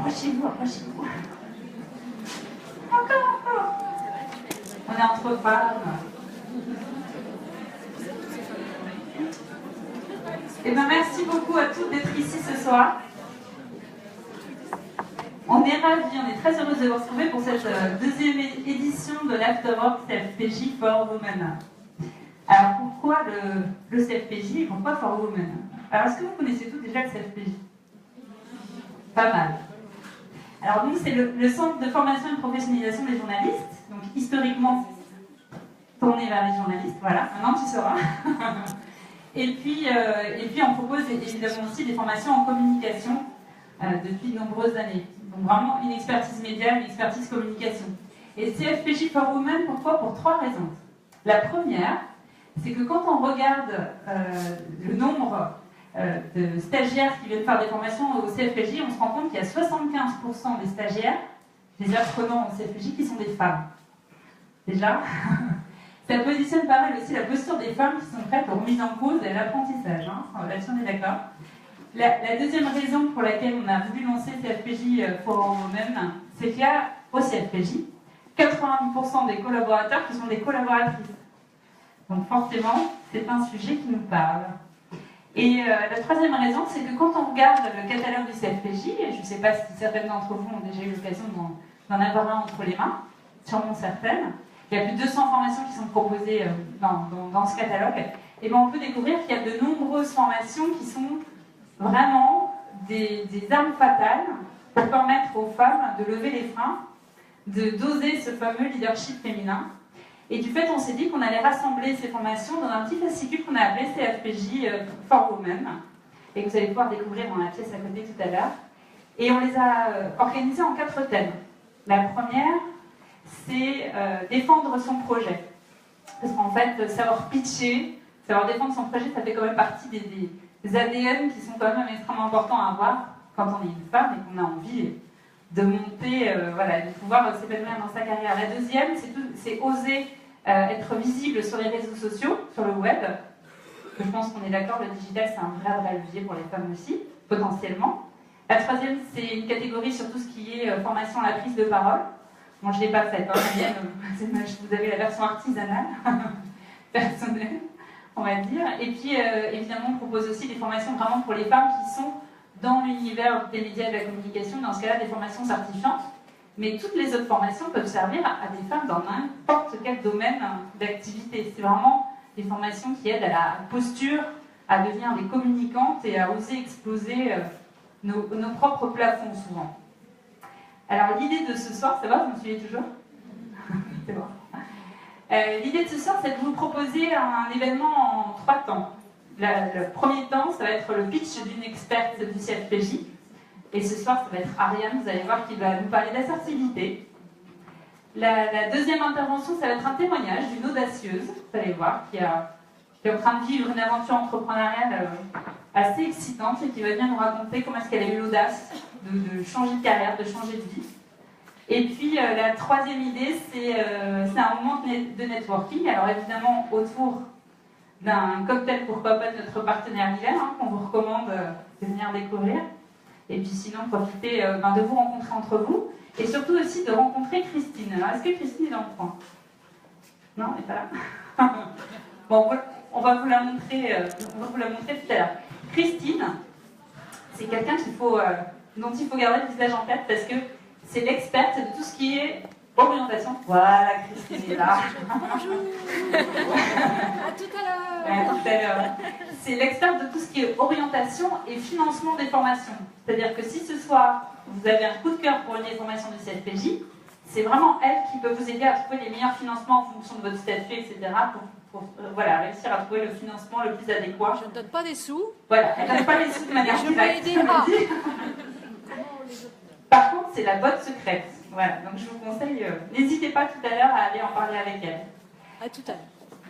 Approchez-vous, approchez-vous. Encore. On est entre femmes. Eh bien, merci beaucoup à toutes d'être ici ce soir. On est ravis, on est très heureux de vous retrouver pour cette deuxième édition de l'Afterwork CFPJ for Women. Alors, pourquoi le CFPJ et pourquoi for Women? Alors, est-ce que vous connaissez tous déjà le CFPJ? Pas mal. Alors, nous, c'est le Centre de formation et de professionnalisation des journalistes, donc historiquement tourné vers les journalistes, voilà, maintenant tu sauras. Et puis, on propose évidemment aussi des formations en communication depuis de nombreuses années. Donc vraiment une expertise média, une expertise communication. Et CFPJ for Women, pourquoi? Pour 3 raisons. La première, c'est que quand on regarde le nombre de stagiaires qui viennent faire des formations au CFPJ, on se rend compte qu'il y a 75% des stagiaires, des apprenants au CFPJ, qui sont des femmes. Déjà, ça positionne pas mal aussi la posture des femmes qui sont prêtes aux remises en cause et à l'apprentissage. Hein. Là-dessus, on est d'accord. La deuxième raison pour laquelle on a voulu lancer CFPJ for Women, c'est qu'il y a au CFPJ 90% des collaborateurs qui sont des collaboratrices. Donc forcément, c'est un sujet qui nous parle. Et la troisième raison, c'est que quand on regarde le catalogue du CFPJ, et je ne sais pas si certaines d'entre vous ont déjà eu l'occasion d'en avoir un entre les mains, sûrement certaines, il y a plus de 200 formations qui sont proposées dans ce catalogue, et bien on peut découvrir qu'il y a de nombreuses formations qui sont vraiment des armes fatales pour permettre aux femmes de lever les freins, d'oser ce fameux leadership féminin. Et du fait, on s'est dit qu'on allait rassembler ces formations dans un petit fascicule qu'on a appelé CFPJ for Women, et que vous allez pouvoir découvrir dans la pièce à côté tout à l'heure. Et on les a organisés en 4 thèmes. La première, c'est défendre son projet. Parce qu'en fait, savoir pitcher, savoir défendre son projet, ça fait quand même partie des ADN qui sont quand même extrêmement importants à avoir quand on est une femme et qu'on a envie de monter, de pouvoir s'épanouir dans sa carrière. La deuxième, c'est oser être visible sur les réseaux sociaux, sur le web. Je pense qu'on est d'accord, le digital, c'est un vrai levier pour les femmes aussi, potentiellement. La troisième, c'est une catégorie sur tout ce qui est formation à la prise de parole. Moi, je ne l'ai pas faite, vous avez la version artisanale, personnelle, on va dire. Et puis, évidemment, on propose aussi des formations vraiment pour les femmes qui sont dans l'univers des médias et de la communication, dans ce cas-là, des formations certifiantes. Mais toutes les autres formations peuvent servir à des femmes dans n'importe quel domaine d'activité. C'est vraiment des formations qui aident à la posture, à devenir des communicantes et à oser exploser nos propres plafonds, souvent. Alors, l'idée de ce soir, ça va, vous me suivez toujours? C'est bon. L'idée de ce soir, c'est de vous proposer un événement en 3 temps. Le premier temps, ça va être le pitch d'une experte du CFPJ. Et ce soir, ça va être Ariane, vous allez voir, qui va nous parler d'assertivité. La deuxième intervention, ça va être un témoignage d'une audacieuse, vous allez voir, qui est en train de vivre une aventure entrepreneuriale assez excitante et qui va bien nous raconter comment est-ce qu'elle a eu l'audace de changer de carrière, de changer de vie. Et puis la troisième idée, c'est un moment de networking. Alors évidemment, autour d'un cocktail pour copains de notre partenaire l'hiver, qu'on vous recommande de venir découvrir. Et puis sinon, profitez de vous rencontrer entre vous. Et surtout aussi de rencontrer Christine. Alors, est-ce que Christine est dans le coin? Non, elle n'est pas là. Bon, on va vous la montrer tout à l'heure. Christine, c'est quelqu'un dont il faut garder le visage en tête parce que c'est l'experte de tout ce qui est orientation. Voilà, Christine est là. Bonjour. À tout à l'heure. C'est l'experte de tout ce qui est orientation et financement des formations. C'est-à-dire que si ce soir, vous avez un coup de cœur pour une des formations du CFPJ, c'est vraiment elle qui peut vous aider à trouver les meilleurs financements en fonction de votre statut, etc. pour réussir à trouver le financement le plus adéquat. Je ne donne pas des sous. Voilà, elle ne donne pas les sous de manière directe. Je peux aider. Par contre, c'est la bonne secrète. Voilà, donc je vous conseille, n'hésitez pas tout à l'heure à aller en parler avec elle. À tout à l'heure.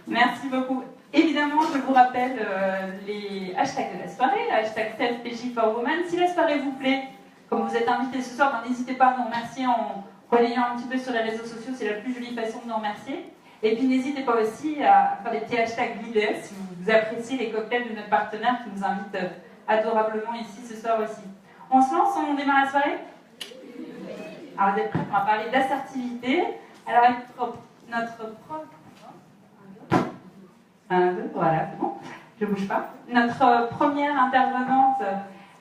Merci beaucoup. Évidemment, je vous rappelle les hashtags de la soirée, hashtag CFPJ for Women. Si la soirée vous plaît, comme vous êtes invités ce soir, n'hésitez pas à nous remercier en relayant un petit peu sur les réseaux sociaux, c'est la plus jolie façon de nous remercier. Et puis n'hésitez pas aussi à faire des petits hashtags leaders si vous appréciez les cocktails de notre partenaire qui nous invite adorablement ici ce soir aussi. On se lance, on démarre la soirée? Alors, vous êtes prêts? On va parler d'assertivité. Alors, notre prof... Voilà, c'est bon, je ne bouge pas. Notre première intervenante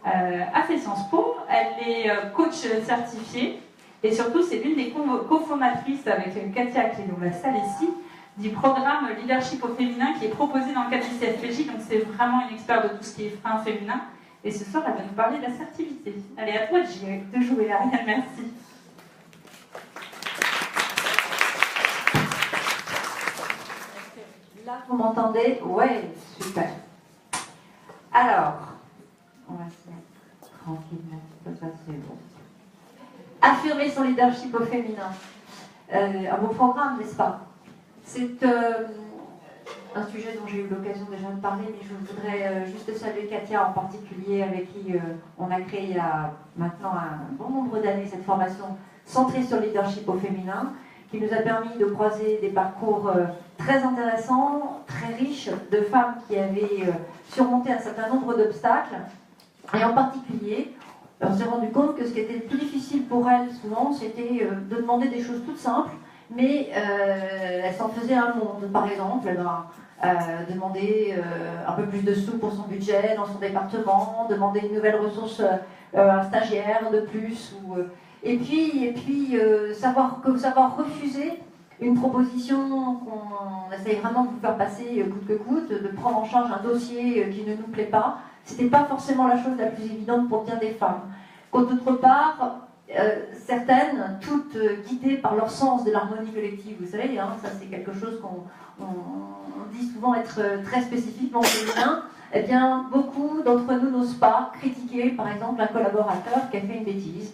a fait Sciences Po. Elle est coach certifiée. Et surtout, c'est l'une des cofondatrices avec Katia, qui est dans la salle ici, du programme Leadership au féminin qui est proposé dans le cadre du CFPJ. Donc, c'est vraiment une experte de tout ce qui est frein féminin. Et ce soir, elle va nous parler d'assertivité. Allez, à toi de jouer, Ariane, merci. Là, vous m'entendez? Ouais, super. Alors, on va se mettre tranquillement, ça c'est bon. Affirmer son leadership au féminin. Un beau programme, n'est-ce pas? C'est un sujet dont j'ai eu l'occasion déjà de parler, mais je voudrais juste saluer Katia en particulier, avec qui on a créé il y a maintenant un bon nombre d'années cette formation centrée sur le leadership au féminin, qui nous a permis de croiser des parcours très intéressants, très riches, de femmes qui avaient surmonté un certain nombre d'obstacles. Et en particulier, on s'est rendu compte que ce qui était le plus difficile pour elles, souvent, c'était de demander des choses toutes simples, mais elles s'en faisaient un monde. Par exemple, demander un peu plus de sous pour son budget dans son département, demander une nouvelle ressource, un stagiaire de plus, et puis savoir refuser une proposition qu'on essaye vraiment de vous faire passer coûte que coûte, de prendre en charge un dossier qui ne nous plaît pas. C'était pas forcément la chose la plus évidente pour bien des femmes. D'autre part, certaines, toutes guidées par leur sens de l'harmonie collective, vous savez, hein, ça c'est quelque chose qu'on dit souvent être très spécifiquement féminin. Eh bien, beaucoup d'entre nous n'osent pas critiquer, par exemple, un collaborateur qui a fait une bêtise,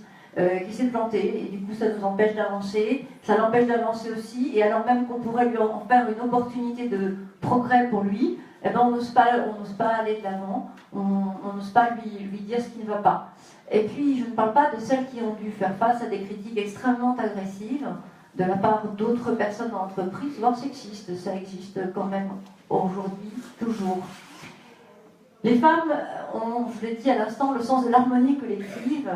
qui s'est planté, et du coup ça nous empêche d'avancer, ça l'empêche d'avancer aussi, et alors même qu'on pourrait lui en faire une opportunité de progrès pour lui, eh ben on n'ose pas aller de l'avant, on n'ose pas lui dire ce qui ne va pas. Et puis je ne parle pas de celles qui ont dû faire face à des critiques extrêmement agressives de la part d'autres personnes dans l'entreprise, voire sexistes, ça existe quand même aujourd'hui, toujours. Les femmes ont, je l'ai dit à l'instant, le sens de l'harmonie collective,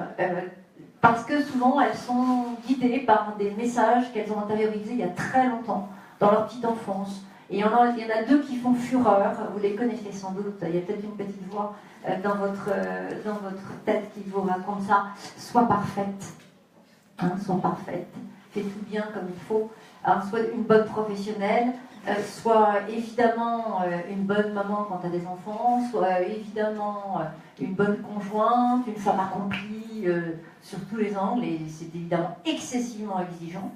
parce que souvent elles sont guidées par des messages qu'elles ont intériorisés il y a très longtemps, dans leur petite enfance. Et il y en a deux qui font fureur, vous les connaissez sans doute, il y a peut-être une petite voix dans votre tête qui vous raconte ça. Sois parfaite, hein, sois parfaite, fais tout bien comme il faut, hein, sois une bonne professionnelle, sois évidemment une bonne maman quand tu as des enfants, sois évidemment une bonne conjointe, une femme accomplie sur tous les angles, et c'est évidemment excessivement exigeant.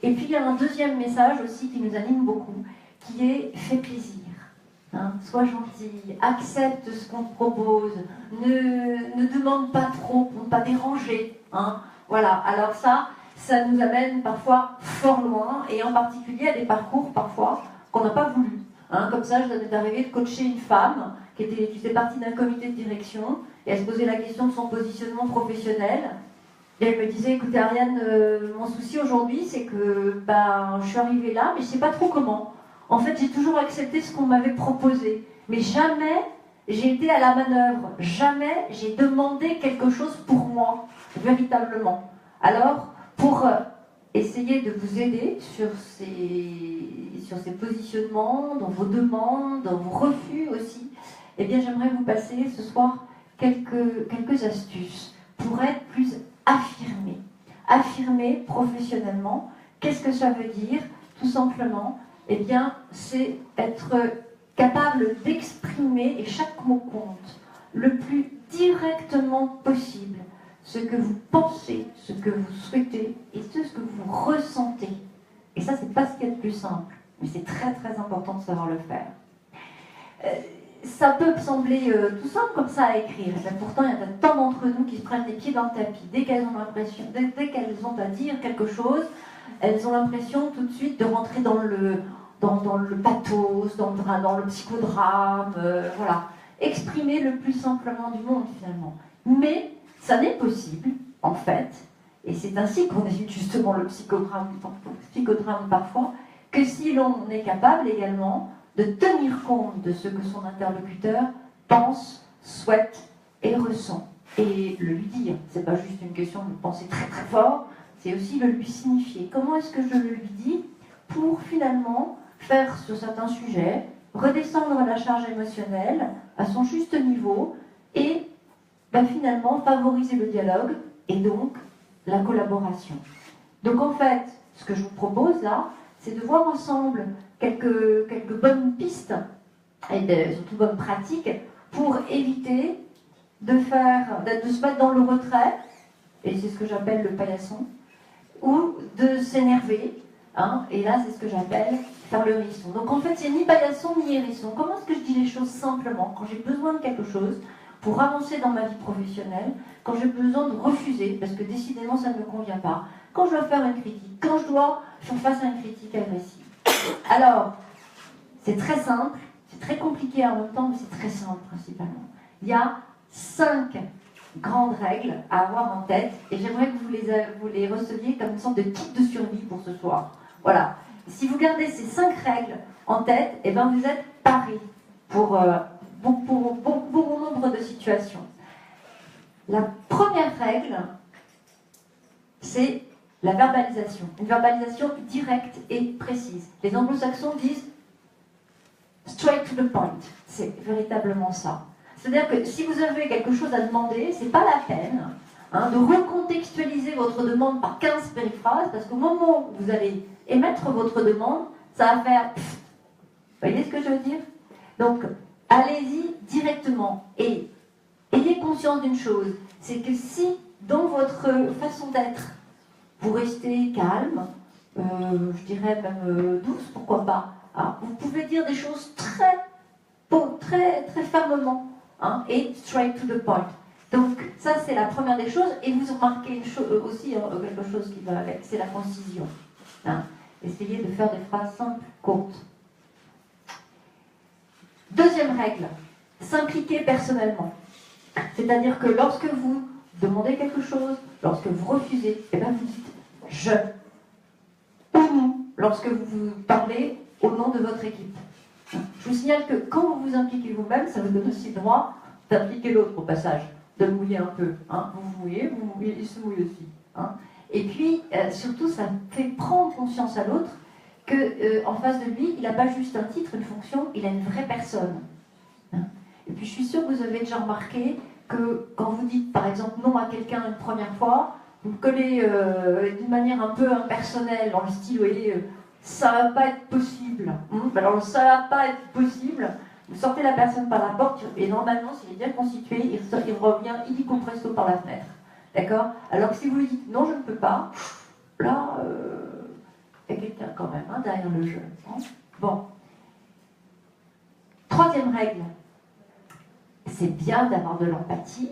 Et puis il y a un deuxième message aussi qui nous anime beaucoup, qui est « fais plaisir ». Hein, sois gentil, accepte ce qu'on te propose, ne demande pas trop pour ne pas déranger. Hein, voilà, alors ça nous amène parfois fort loin, et en particulier à des parcours parfois qu'on n'a pas voulu. Hein, comme ça, je m'est arrivé de coacher une femme qui faisait partie d'un comité de direction, et elle se posait la question de son positionnement professionnel. Et elle me disait, écoutez Ariane, mon souci aujourd'hui, c'est que je suis arrivée là, mais je ne sais pas trop comment. En fait, j'ai toujours accepté ce qu'on m'avait proposé, mais jamais j'ai été à la manœuvre, jamais j'ai demandé quelque chose pour moi, véritablement. Alors, pour essayer de vous aider sur ces positionnements, dans vos demandes, dans vos refus aussi, eh bien, j'aimerais vous passer ce soir quelques astuces pour être plus affirmé. Affirmé professionnellement, qu'est-ce que ça veut dire? Tout simplement, eh bien, c'est être capable d'exprimer, et chaque mot compte, le plus directement possible ce que vous pensez, ce que vous souhaitez et ce que vous ressentez. Et ça, c'est pas ce qu'il y a de plus simple, mais c'est très très important de savoir le faire. Ça peut sembler tout simple comme ça à écrire, mais pourtant il y a tant d'entre nous qui se prennent les pieds dans le tapis. Dès qu'elles ont l'impression, dès qu'elles ont à dire quelque chose, elles ont l'impression tout de suite de rentrer dans le pathos, dans le psychodrame, voilà. Exprimer le plus simplement du monde finalement. Mais ça n'est possible, en fait, et c'est ainsi qu'on évite justement le psychodrame parfois, que si l'on est capable également de tenir compte de ce que son interlocuteur pense, souhaite et ressent. Et le lui dire. C'est pas juste une question de penser très très fort, c'est aussi le lui signifier. Comment est-ce que je le lui dis pour finalement faire sur certains sujets, redescendre la charge émotionnelle à son juste niveau et finalement favoriser le dialogue et donc la collaboration. Donc en fait, ce que je vous propose là, c'est de voir ensemble quelques bonnes pistes et surtout bonnes pratiques pour éviter de se mettre dans le retrait, et c'est ce que j'appelle le paillasson, ou de s'énerver, hein, et là c'est ce que j'appelle faire le hérisson. Donc en fait c'est ni paillasson ni hérisson. Comment est-ce que je dis les choses simplement quand j'ai besoin de quelque chose pour avancer dans ma vie professionnelle, quand j'ai besoin de refuser, parce que décidément ça ne me convient pas, quand je dois faire une critique, quand je dois faire face à une critique agressive. Alors, c'est très simple, c'est très compliqué en même temps, mais c'est très simple principalement. Il y a 5 grandes règles à avoir en tête, et j'aimerais que vous les receviez comme une sorte de kit de survie pour ce soir. Voilà. Si vous gardez ces 5 règles en tête, eh ben vous êtes parés pour bon nombre de situations. La première règle, c'est la verbalisation. Une verbalisation directe et précise. Les anglo-saxons disent straight to the point. C'est véritablement ça. C'est-à-dire que si vous avez quelque chose à demander, c'est pas la peine de recontextualiser votre demande par 15 périphrases, parce qu'au moment où vous allez émettre votre demande, ça va faire... Vous voyez ce que je veux dire? Donc, allez-y directement. Et ayez conscience d'une chose, c'est que si, dans votre façon d'être, vous restez calme, je dirais même douce, pourquoi pas, hein, vous pouvez dire des choses très fermement, hein, et straight to the point. Donc, ça, c'est la première des choses. Et vous remarquez aussi quelque chose qui va avec, c'est la concision. Hein. Essayez de faire des phrases simples, courtes. Deuxième règle, s'impliquer personnellement. C'est-à-dire que lorsque vous demandez quelque chose, lorsque vous refusez, eh bien vous dites « je » ou « nous » lorsque vous parlez au nom de votre équipe. Je vous signale que quand vous vous impliquez vous-même, ça vous donne aussi le droit d'impliquer l'autre au passage, de le mouiller un peu. Hein. Vous vous mouillez, il se mouille aussi. Hein. Et puis, surtout, ça fait prendre conscience à l'autre qu'en face de lui, il n'a pas juste un titre, une fonction, il a une vraie personne. Hein. Et puis, je suis sûre que vous avez déjà remarqué que quand vous dites, par exemple, non à quelqu'un une première fois, vous le collez d'une manière un peu impersonnelle, dans le style, vous voyez, ça va pas être possible. Alors, ça va pas être possible. Vous sortez la personne par la porte, et normalement, s'il est bien constitué, il revient illico presto par la fenêtre. D'accord? Alors que si vous lui dites, non, je ne peux pas, là, il y a quelqu'un quand même derrière le jeu. Hein. Bon. Troisième règle. C'est bien d'avoir de l'empathie.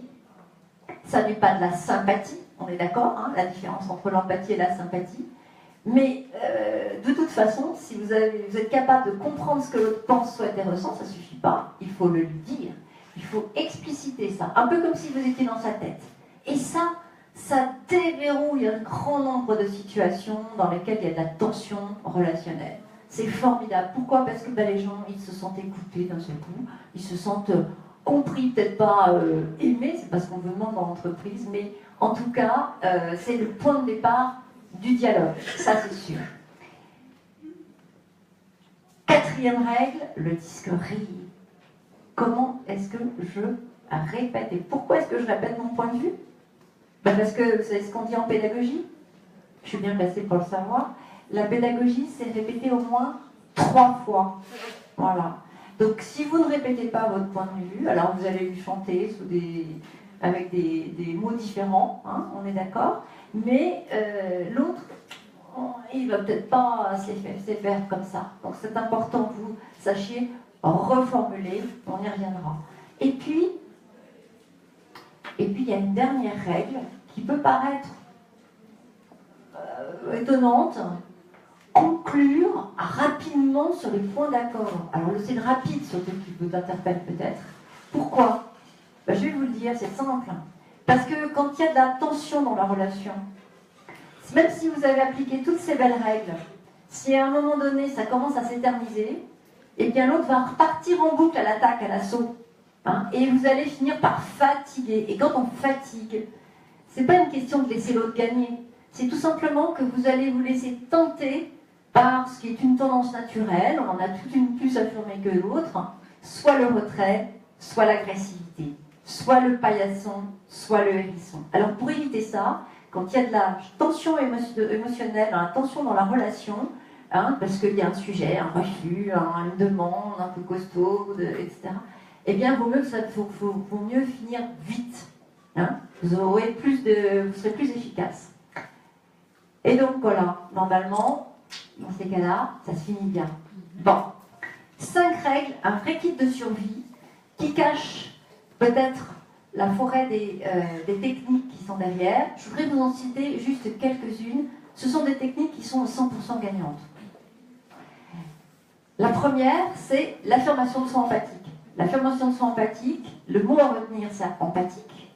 Ça n'est pas de la sympathie, on est d'accord, hein, la différence entre l'empathie et la sympathie. Mais de toute façon, si vous êtes capable de comprendre ce que l'autre pense, souhaite et ressent, ça ne suffit pas. Il faut le lui dire. Il faut expliciter ça. Un peu comme si vous étiez dans sa tête. Et ça déverrouille un grand nombre de situations dans lesquelles il y a de la tension relationnelle. C'est formidable. Pourquoi? Parce que les gens, ils se sentent écoutés d'un seul coup. Ils se sentent compris, peut-être pas aimés, c'est pas ce qu'on vous demande dans l'entreprise, mais en tout cas, c'est le point de départ du dialogue. Ça, c'est sûr. Quatrième règle, le disque rire. Comment est-ce que je répète? Et pourquoi est-ce que je répète mon point de vue? Parce que c'est ce qu'on dit en pédagogie. Je suis bien placée pour le savoir. La pédagogie, c'est répéter au moins 3 fois. Voilà. Donc, si vous ne répétez pas votre point de vue, alors vous allez lui chanter avec des mots différents, hein, on est d'accord. Mais l'autre, il ne va peut-être pas se faire comme ça. Donc, c'est important que vous sachiez reformuler, on y reviendra. Et puis, il y a une dernière règle qui peut paraître étonnante. Conclure rapidement sur les points d'accord. Alors, c'est le rapide surtout qui vous interpelle peut-être. Pourquoi? Je vais vous le dire, c'est simple. Parce que quand il y a de la tension dans la relation, même si vous avez appliqué toutes ces belles règles, si à un moment donné ça commence à s'éterniser, eh bien l'autre va repartir en boucle à l'attaque, à l'assaut. Hein, et vous allez finir par fatiguer. Et quand on fatigue, c'est pas une question de laisser l'autre gagner. c'est tout simplement que vous allez vous laisser tenter par ce qui est une tendance naturelle, on en a toute une plus affirmée que l'autre, soit le retrait, soit l'agressivité, soit le paillasson, soit le hérisson. Alors pour éviter ça, quand il y a de la tension émotionnelle, la tension dans la relation, parce qu'il y a un sujet, un refus, une demande un peu costaud, etc., eh bien, vaut mieux finir vite. Vous serez plus efficace. Et donc, voilà, normalement, dans ces cas-là, ça se finit bien. Bon, 5 règles, un vrai kit de survie qui cache peut-être la forêt des techniques qui sont derrière. Je voudrais vous en citer juste quelques-unes. Ce sont des techniques qui sont 100% gagnantes. La première, c'est l'affirmation de soi empathique. L'affirmation de soi empathique, le mot à retenir, c'est empathique.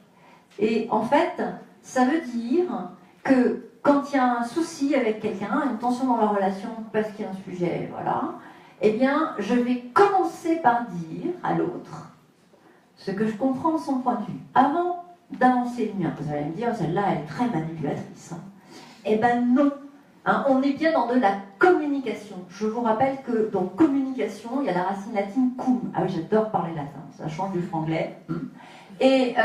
Et en fait, ça veut dire que quand il y a un souci avec quelqu'un, une tension dans la relation parce qu'il y a un sujet, voilà, eh bien, je vais commencer par dire à l'autre ce que je comprends de son point de vue, avant d'avancer le mien. Vous allez me dire, celle-là, elle est très manipulatrice. Eh bien non. On est bien dans de la communication. Je vous rappelle que dans communication, il y a la racine latine cum. Ah oui, j'adore parler latin, ça change du franglais. Et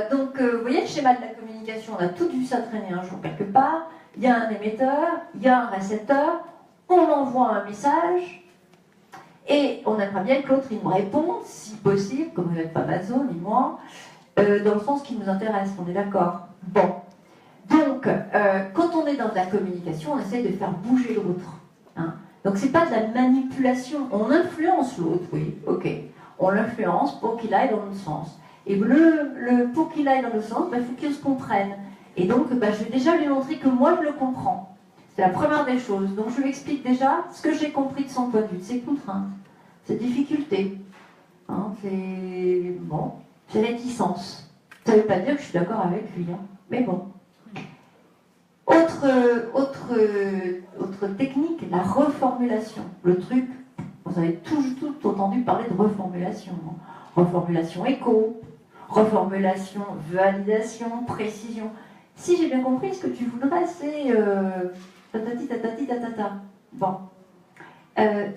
donc, vous voyez le schéma de la communication, on a tout dû ça traîner un jour quelque part. Il y a un émetteur, il y a un récepteur, on envoie un message, et on aimerait bien que l'autre il nous réponde, si possible, comme vous n'êtes pas maso, ni moi, dans le sens qui nous intéresse, on est d'accord. Bon. Donc, quand on est dans de la communication, on essaie de faire bouger l'autre. Donc, c'est pas de la manipulation. On influence l'autre, oui, ok. On l'influence pour qu'il aille dans notre sens. Et pour qu'il aille dans notre sens, il faut qu'il se comprenne. Et donc, je vais déjà lui montrer que moi, je le comprends. C'est la première des choses. Donc, je lui explique déjà ce que j'ai compris de son point de vue, de ses contraintes, ses difficultés, ses réticences. Ça ne veut pas dire que je suis d'accord avec lui, mais bon. Autre technique, la reformulation. Le truc, vous avez tout entendu parler de reformulation. Reformulation écho, reformulation validation, précision. Si j'ai bien compris, ce que tu voudrais, c'est tatati. Bon.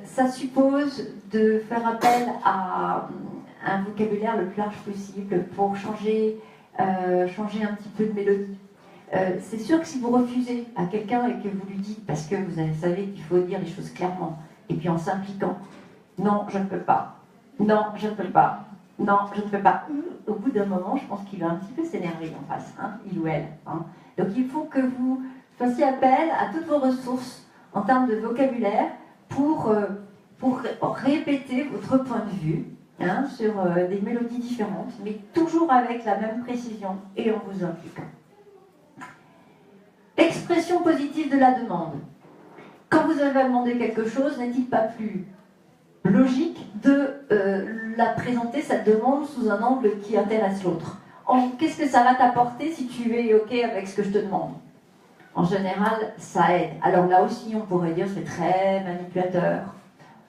Ça suppose de faire appel à un vocabulaire le plus large possible pour changer un petit peu de mélodie. C'est sûr que si vous refusez à quelqu'un et que vous lui dites, parce que vous savez qu'il faut dire les choses clairement, et puis en s'impliquant, non, je ne peux pas, non, je ne peux pas, non, je ne peux pas. Au bout d'un moment, je pense qu'il va un petit peu s'énerver en face, il ou elle. Donc il faut que vous fassiez appel à toutes vos ressources en termes de vocabulaire pour répéter votre point de vue sur des mélodies différentes, mais toujours avec la même précision et en vous impliquant. Expression positive de la demande. Quand vous avez demandé quelque chose, n'est-il pas plus logique de la présenter, cette demande, sous un angle qui intéresse l'autre? Qu'est-ce que ça va t'apporter si tu es OK avec ce que je te demande? En général, ça aide. Alors là aussi, on pourrait dire c'est très manipulateur.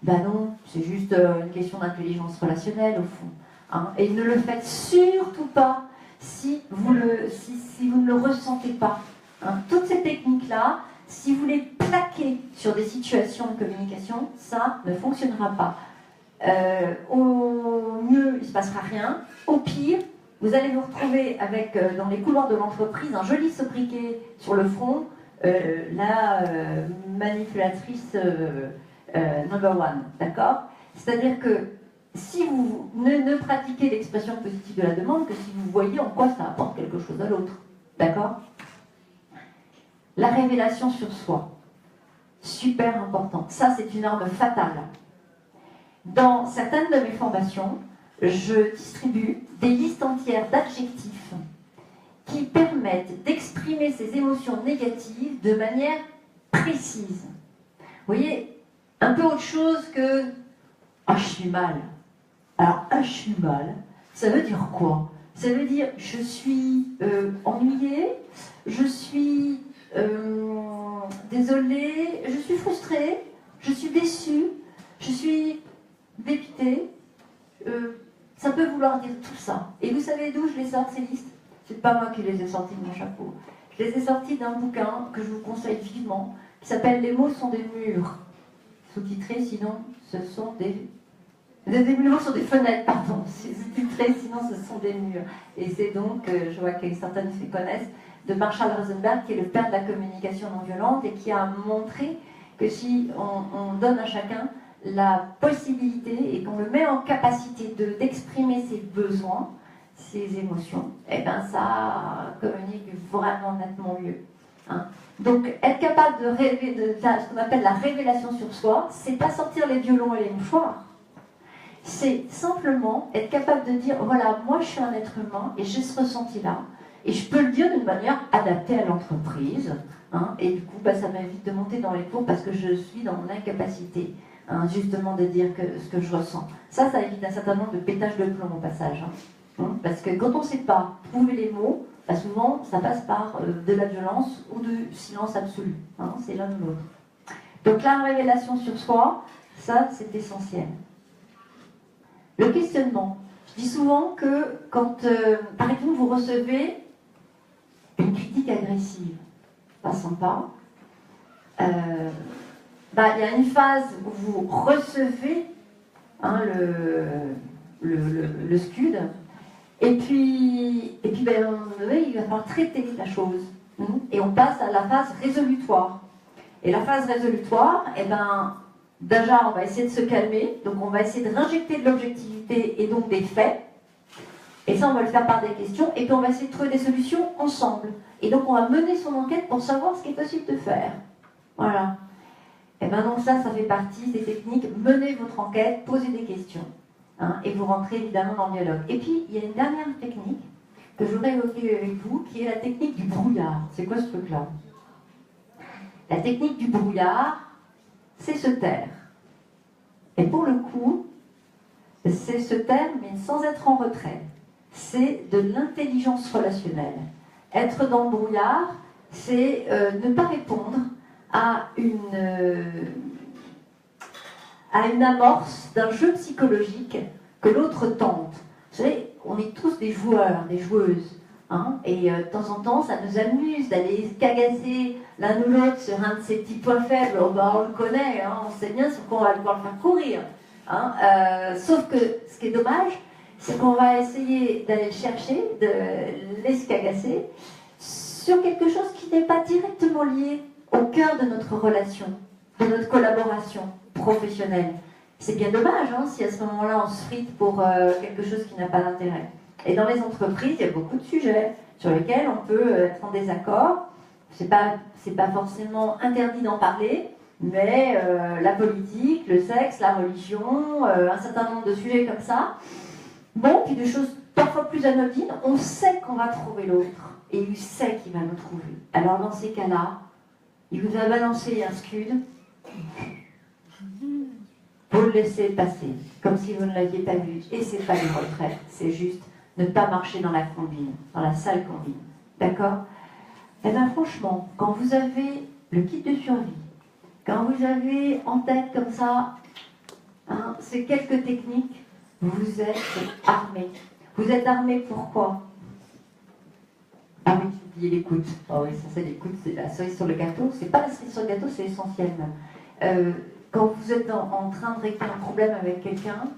Ben non, c'est juste une question d'intelligence relationnelle au fond. Et ne le faites surtout pas si vous ne le ressentez pas. Toutes ces techniques-là, si vous les plaquez sur des situations de communication, ça ne fonctionnera pas. Au mieux, il ne se passera rien. Au pire, vous allez vous retrouver avec, dans les couloirs de l'entreprise, un joli sobriquet sur le front, la manipulatrice number one. D'accord? C'est-à-dire que si vous ne pratiquez l'expression positive de la demande que si vous voyez en quoi ça apporte quelque chose à l'autre. D'accord? La révélation sur soi. Super important. Ça, c'est une arme fatale. Dans certaines de mes formations, je distribue des listes entières d'adjectifs qui permettent d'exprimer ces émotions négatives de manière précise. Vous voyez, un peu autre chose que « Ah, je suis mal ». Alors, « Ah, je suis mal », ça veut dire quoi? Ça veut dire « Je suis ennuyée, je suis désolée, je suis frustrée, je suis déçue, je suis dépitée ». Ça peut vouloir dire tout ça. Et vous savez d'où je les sors, ces listes? C'est pas moi qui les ai sorties de mon chapeau. Je les ai sortis d'un bouquin que je vous conseille vivement, qui s'appelle « Les mots sont des murs ». Sous-titré, sinon, ce sont des... Les mots sont des fenêtres, pardon. Sous-titré, sinon, ce sont des murs. Et c'est donc, je vois que certaines se connaissent, de Marshall Rosenberg, qui est le père de la communication non violente, et qui a montré que si on donne à chacun la possibilité et qu'on le met en capacité d'exprimer ses besoins, ses émotions, eh bien ça communique vraiment nettement mieux. Hein. Donc être capable de rêver de ce qu'on appelle la révélation sur soi, c'est pas sortir les violons et les mouchoirs. C'est simplement être capable de dire, voilà, moi je suis un être humain et j'ai ce ressenti-là. Et je peux le dire d'une manière adaptée à l'entreprise. Hein, et du coup, ça m'évite de monter dans les cours parce que je suis dans mon incapacité, hein, justement, de dire ce que je ressens. Ça évite un certain nombre de pétages de plomb au passage. Hein, parce que quand on ne sait pas trouver les mots, souvent, ça passe par de la violence ou du silence absolu. Hein, c'est l'un ou l'autre. Donc la révélation sur soi, ça, c'est essentiel. Le questionnement. Je dis souvent que quand, par exemple, vous recevez une critique agressive, pas sympa, il y a une phase où vous recevez hein, le scud, et puis il va falloir traiter la chose. Et on passe à la phase résolutoire. Et la phase résolutoire, déjà, on va essayer de se calmer, donc on va essayer de réinjecter de l'objectivité et donc des faits. Et ça, on va le faire par des questions, et puis on va essayer de trouver des solutions ensemble. Et donc, on va mener son enquête pour savoir ce qui est possible de faire. Voilà. Et donc ça fait partie des techniques. Menez votre enquête, posez des questions. Hein, et vous rentrez évidemment dans le dialogue. Et puis, il y a une dernière technique que je voudrais évoquer avec vous, qui est la technique du brouillard. C'est quoi ce truc-là? La technique du brouillard, c'est se taire. Et pour le coup, c'est se taire, mais sans être en retrait. C'est de l'intelligence relationnelle. Être dans le brouillard, c'est ne pas répondre à une amorce d'un jeu psychologique que l'autre tente. Vous savez, on est tous des joueurs, des joueuses. Hein, et de temps en temps, ça nous amuse d'aller cagasser l'un ou l'autre sur un de ses petits points faibles. On le connaît, hein, on sait bien sur quoi on va pouvoir le faire courir. Hein, sauf que ce qui est dommage, c'est qu'on va essayer d'aller chercher, de l'escagasser sur quelque chose qui n'est pas directement lié au cœur de notre relation, de notre collaboration professionnelle. C'est bien dommage hein, si à ce moment-là on se frite pour quelque chose qui n'a pas d'intérêt. Et dans les entreprises, il y a beaucoup de sujets sur lesquels on peut être en désaccord. C'est pas forcément interdit d'en parler, mais la politique, le sexe, la religion, un certain nombre de sujets comme ça. Bon, puis des choses parfois plus anodines, on sait qu'on va trouver l'autre, et il sait qu'il va nous trouver. Alors dans ces cas-là, il vous a balancé un scud, vous le laissez passer, comme si vous ne l'aviez pas vu. Et c'est pas une retraite, c'est juste ne pas marcher dans la combine, dans la sale combine. D'accord? Eh bien franchement, quand vous avez le kit de survie, quand vous avez en tête comme ça, hein, ces quelques techniques, vous êtes armé. Vous êtes armé pourquoi? Ah oui, j'ai oublié l'écoute. Oh oui, ça c'est l'écoute, c'est la cerise sur le gâteau. C'est pas la cerise sur le gâteau, c'est essentiel même. Quand vous êtes en train de régler un problème avec quelqu'un,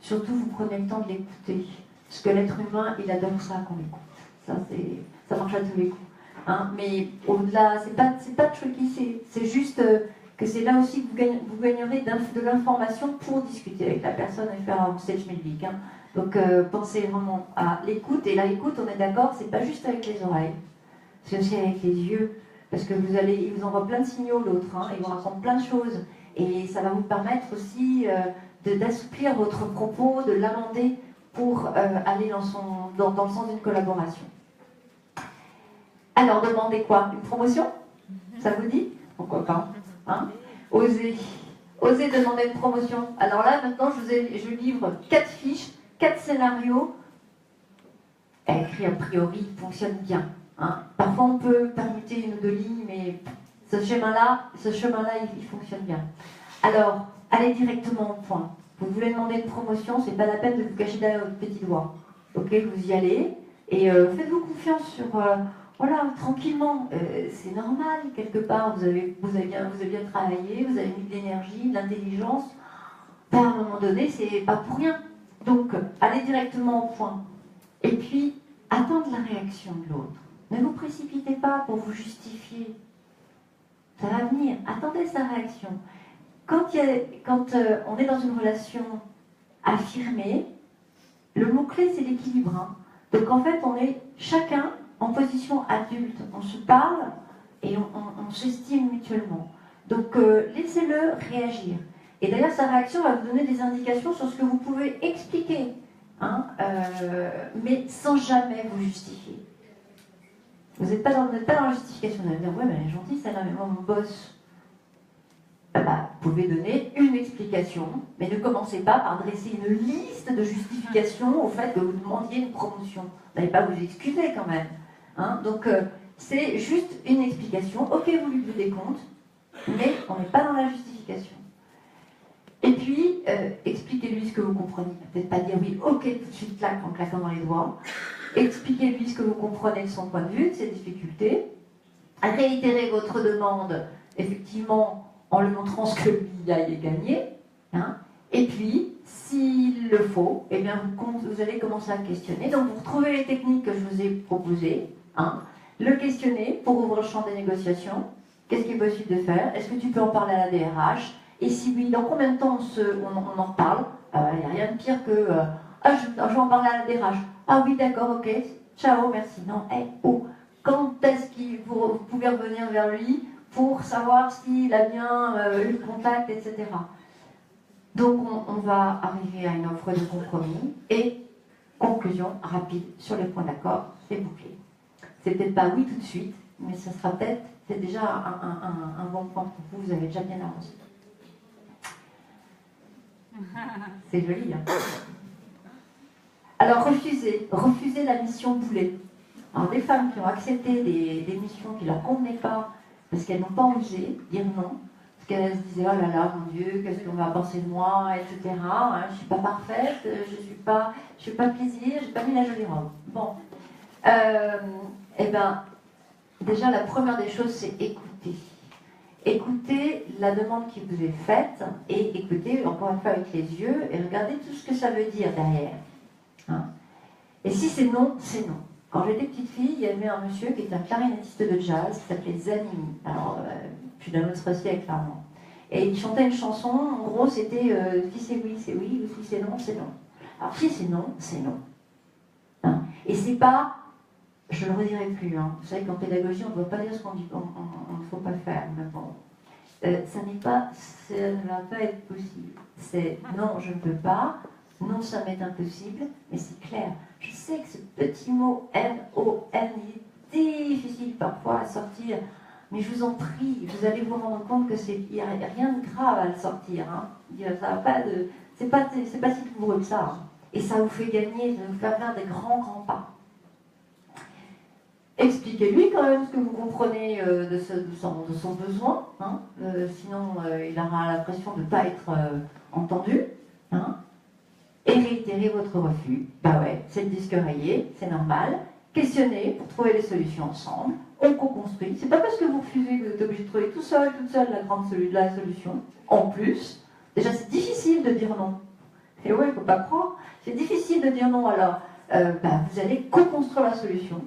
surtout vous prenez le temps de l'écouter. Parce que l'être humain, il adore ça qu'on l'écoute. Ça marche à tous les coups. Hein, mais au-delà, c'est pas tricky, c'est juste que c'est là aussi que vous gagnerez de l'information pour discuter avec la personne et faire avancer le schmilblick. Hein. Donc pensez vraiment à l'écoute. Et là, l'écoute, on est d'accord, c'est pas juste avec les oreilles, c'est aussi avec les yeux. Parce que il vous envoie plein de signaux l'autre, hein, il vous raconte plein de choses. Et ça va vous permettre aussi d'assouplir votre propos, de l'amender pour aller dans le sens d'une collaboration. Alors, demandez quoi? Une promotion? Ça vous dit? Pourquoi pas hein? Osez demander une promotion. Alors là, maintenant, je livre 4 fiches, 4 scénarios. Écrit a priori, fonctionne bien. Hein? Parfois, on peut permuter une ou deux lignes, mais ce chemin-là, il fonctionne bien. Alors, allez directement au point. Vous voulez demander une promotion, c'est pas la peine de vous cacher derrière votre petit doigt. Ok, vous y allez et faites-vous confiance sur Voilà, tranquillement, c'est normal, quelque part, vous avez bien travaillé, vous avez mis de l'énergie, de l'intelligence. Ben, à un moment donné, c'est pas pour rien. Donc, allez directement au point. Et puis, attendre la réaction de l'autre. Ne vous précipitez pas pour vous justifier. Ça va venir. Attendez sa réaction. Quand on est dans une relation affirmée, le mot-clé, c'est l'équilibre. Hein. Donc, en fait, on est chacun en position adulte. On se parle et on s'estime mutuellement. Donc, laissez-le réagir. Et d'ailleurs, sa réaction va vous donner des indications sur ce que vous pouvez expliquer, hein, mais sans jamais vous justifier. Vous n'êtes pas dans la justification. Vous allez dire, ouais, mais elle est gentille, celle-là, mais moi, mon boss. Vous pouvez donner une explication, mais ne commencez pas par dresser une liste de justifications au fait que vous demandiez une promotion. Vous n'allez pas vous excuser quand même. Hein. Donc, c'est juste une explication. Ok, vous lui donnez des comptes, mais on n'est pas dans la justification. Et puis, expliquez-lui ce que vous comprenez. Peut-être pas dire oui, ok, tout de suite, clac, en claquant dans les doigts. Expliquez-lui ce que vous comprenez de son point de vue, de ses difficultés. Réitérez votre demande, effectivement, en lui montrant ce que lui a gagné. Hein. Et puis, s'il le faut, eh bien, vous allez commencer à questionner. Donc, vous retrouvez les techniques que je vous ai proposées. Hein. Le questionner pour ouvrir le champ des négociations. Qu'est-ce qui est possible de faire? Est-ce que tu peux en parler à la DRH? Et si oui, dans combien de temps on en reparle? Il n'y a rien de pire que je vais en parler à la DRH. Ah oui, d'accord, ok, ciao, merci. Non, quand est-ce que vous pouvez revenir vers lui pour savoir s'il a bien eu le contact, etc. Donc, on va arriver à une offre de compromis et conclusion rapide sur les points d'accord, c'est bouclé. C'est peut-être pas oui tout de suite, mais ça sera peut-être, c'est déjà un bon point pour vous, vous avez déjà bien avancé. C'est joli, hein. Alors, refusez la mission boulet. Alors, des femmes qui ont accepté des missions qui ne leur convenaient pas, parce qu'elles n'ont pas osé dire non, parce qu'elles se disaient, oh là là, mon Dieu, qu'est-ce qu'on va penser de moi, etc. Hein, je ne suis pas parfaite, je ne suis pas plaisir, je n'ai pas mis la jolie robe. Bon. Eh bien, déjà, la première des choses, c'est écouter. Écoutez la demande qui vous est faite et écoutez encore une fois avec les yeux et regardez tout ce que ça veut dire derrière. Hein. Et si c'est non, c'est non. Quand j'étais petite fille, il y avait un monsieur qui était un clarinettiste de jazz qui s'appelait Zanini. Alors, puis d'un autre siècle, clairement. Et il chantait une chanson, en gros, c'était si c'est oui, ou si c'est non, c'est non. Alors, si c'est non, c'est non. Hein. Et c'est pas, je ne le redirai plus, hein. Vous savez qu'en pédagogie, on ne doit pas dire ce qu'on dit, on ne faut pas faire, mais bon. Ça ne va pas être possible. C'est non, je ne peux pas, non, ça m'est impossible, mais c'est clair. Je sais que ce petit mot N-O-N, il est difficile parfois à sortir, mais je vous en prie, vous allez vous rendre compte qu'il n'y a rien de grave à le sortir. Hein. Ça va pas de, c'est pas si douloureux que ça. Hein. Et ça vous fait gagner, ça vous fait faire des grands pas. Expliquez-lui quand même ce que vous comprenez de son besoin, hein. Sinon il aura l'impression de ne pas être entendu. Hein. Et réitérez votre refus. Bah ouais, c'est le disque rayé, c'est normal. Questionnez pour trouver les solutions ensemble. On co-construit. C'est pas parce que vous refusez que vous êtes obligé de trouver toute seule la solution. En plus, déjà c'est difficile de dire non. Et ouais, il ne faut pas croire. C'est difficile de dire non, alors vous allez co-construire la solution.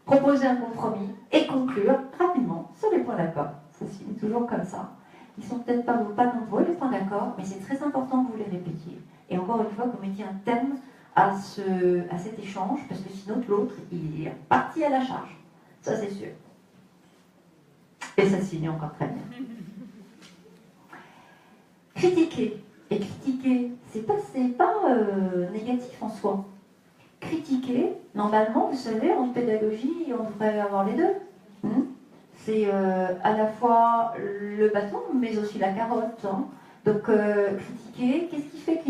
Proposer un compromis et conclure rapidement sur les points d'accord. Ça se finit toujours comme ça. Ils ne sont peut-être pas nombreux les points d'accord, mais c'est très important que vous les répétiez. Et encore une fois, que vous mettiez un thème à cet échange, parce que sinon l'autre, il est parti à la charge. Ça, c'est sûr. Et ça se finit encore très bien. Critiquer. Et critiquer, c'est pas négatif en soi. Critiquer, normalement, vous savez, en pédagogie, on devrait avoir les deux. C'est à la fois le bâton, mais aussi la carotte. Hein. Donc, critiquer, qu'est-ce qui fait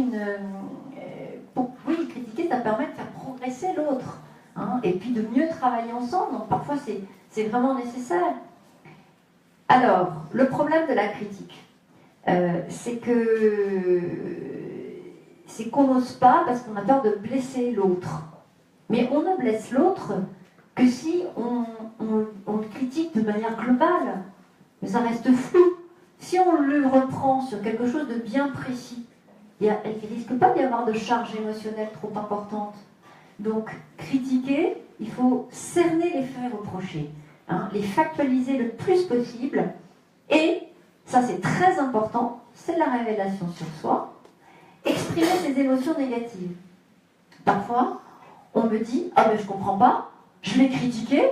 oui, critiquer, ça permet de faire progresser l'autre. Hein, et puis de mieux travailler ensemble. Donc, parfois, c'est vraiment nécessaire. Alors, le problème de la critique, c'est qu'on n'ose pas parce qu'on a peur de blesser l'autre. Mais on ne blesse l'autre que si on le critique de manière globale. Mais ça reste flou. Si on le reprend sur quelque chose de bien précis, il ne risque pas d'y avoir de charge émotionnelle trop importante. Donc, critiquer, il faut cerner les faits reprochés, hein, les factualiser le plus possible. Et, ça c'est très important, c'est la révélation sur soi, exprimer ses émotions négatives. Parfois, on me dit « Ah ben je comprends pas, je l'ai critiqué,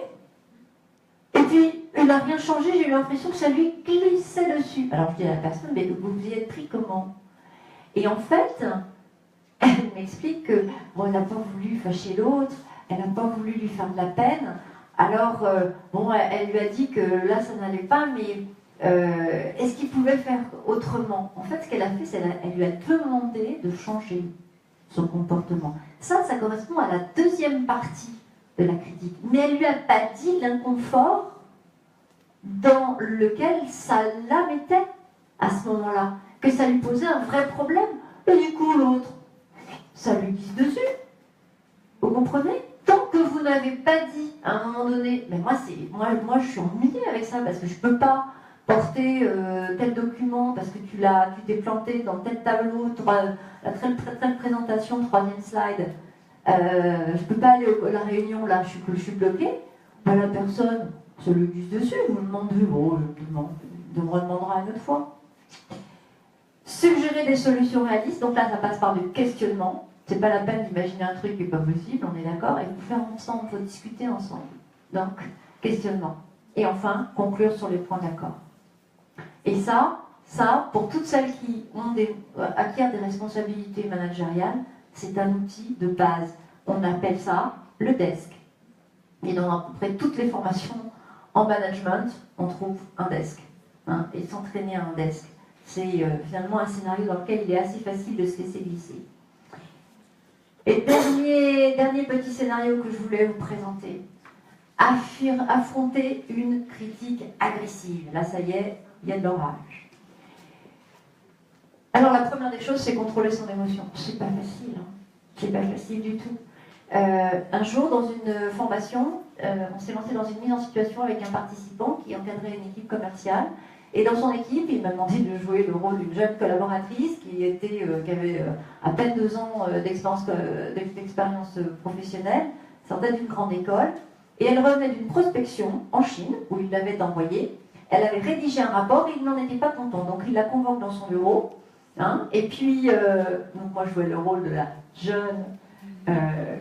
et puis il n'a rien changé, j'ai eu l'impression que ça lui glissait dessus. » Alors je dis à la personne « Mais vous vous y êtes pris comment ?» Et en fait, elle m'explique que bon, elle n'a pas voulu fâcher l'autre, elle n'a pas voulu lui faire de la peine. Alors, bon, elle lui a dit que là, ça n'allait pas, mais est-ce qu'il pouvait faire autrement? En fait, ce qu'elle a fait, c'est qu'elle lui a demandé de changer son comportement. Ça correspond à la deuxième partie de la critique. Mais elle ne lui a pas dit l'inconfort dans lequel ça la mettait à ce moment-là, que ça lui posait un vrai problème. Et du coup, l'autre, ça lui glisse dessus. Vous comprenez? Tant que vous n'avez pas dit à un moment donné, mais moi je suis ennuyée avec ça parce que je ne peux pas porter tel document parce que tu t'es planté dans tel tableau, la telle présentation, 3e slide. Je ne peux pas aller à la réunion, là, je suis bloquée. Ben, la personne se le glisse dessus, vous me demandez, bon, je me redemandera une autre fois. Suggérer des solutions réalistes, donc là, ça passe par du questionnement. C'est pas la peine d'imaginer un truc qui n'est pas possible, on est d'accord, et vous faire ensemble, il faut discuter ensemble. Donc, questionnement. Et enfin, conclure sur les points d'accord. Et ça, pour toutes celles qui acquièrent des responsabilités managériales, c'est un outil de base. On appelle ça le desk. Et dans à peu près toutes les formations en management, on trouve un desk. Hein, et s'entraîner à un desk. C'est finalement un scénario dans lequel il est assez facile de se laisser glisser. Et dernier petit scénario que je voulais vous présenter. Affronter une critique agressive. Là, ça y est, il y a de l'orage. Alors, la première des choses, c'est contrôler son émotion. C'est pas facile, hein. C'est pas facile du tout. Un jour, dans une formation, on s'est lancé dans une mise en situation avec un participant qui encadrait une équipe commerciale. Et dans son équipe, il m'a demandé de jouer le rôle d'une jeune collaboratrice qui avait à peine 2 ans d'expérience professionnelle, sortait d'une grande école, et elle revenait d'une prospection en Chine, où il l'avait envoyée. Elle avait rédigé un rapport et il n'en était pas content. Donc il la convoque dans son bureau, hein, et puis, donc moi je jouais le rôle de la jeune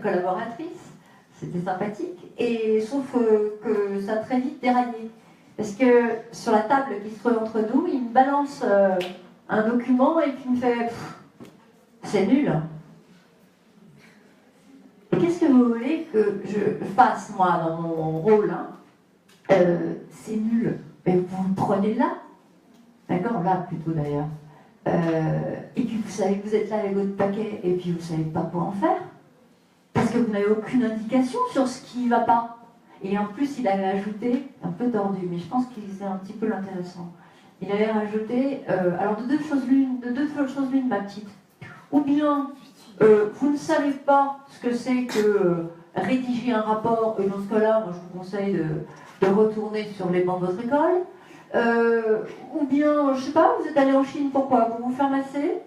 collaboratrice, c'était sympathique, et sauf que ça a très vite déraillé. Parce que sur la table qui se trouve entre nous, il me balance un document et puis il me fait « c'est nul ». Et qu'est-ce que vous voulez que je fasse, moi, dans mon rôle, hein, c'est nul. Mais vous le prenez là. D'accord, là plutôt d'ailleurs. Et puis vous savez que vous êtes là avec votre paquet et puis vous ne savez pas quoi en faire. Parce que vous n'avez aucune indication sur ce qui ne va pas. Et en plus, il avait ajouté, un peu tordu, mais je pense que c'est un petit peu l'intéressant. Il avait rajouté, alors de deux choses l'une, ma petite. Ou bien, vous ne savez pas ce que c'est que rédiger un rapport, et dans ce cas-là, moi je vous conseille de retourner sur les bancs de votre école. Ou bien, je sais pas, vous êtes allé en Chine, pourquoi? Pour vous faire masser?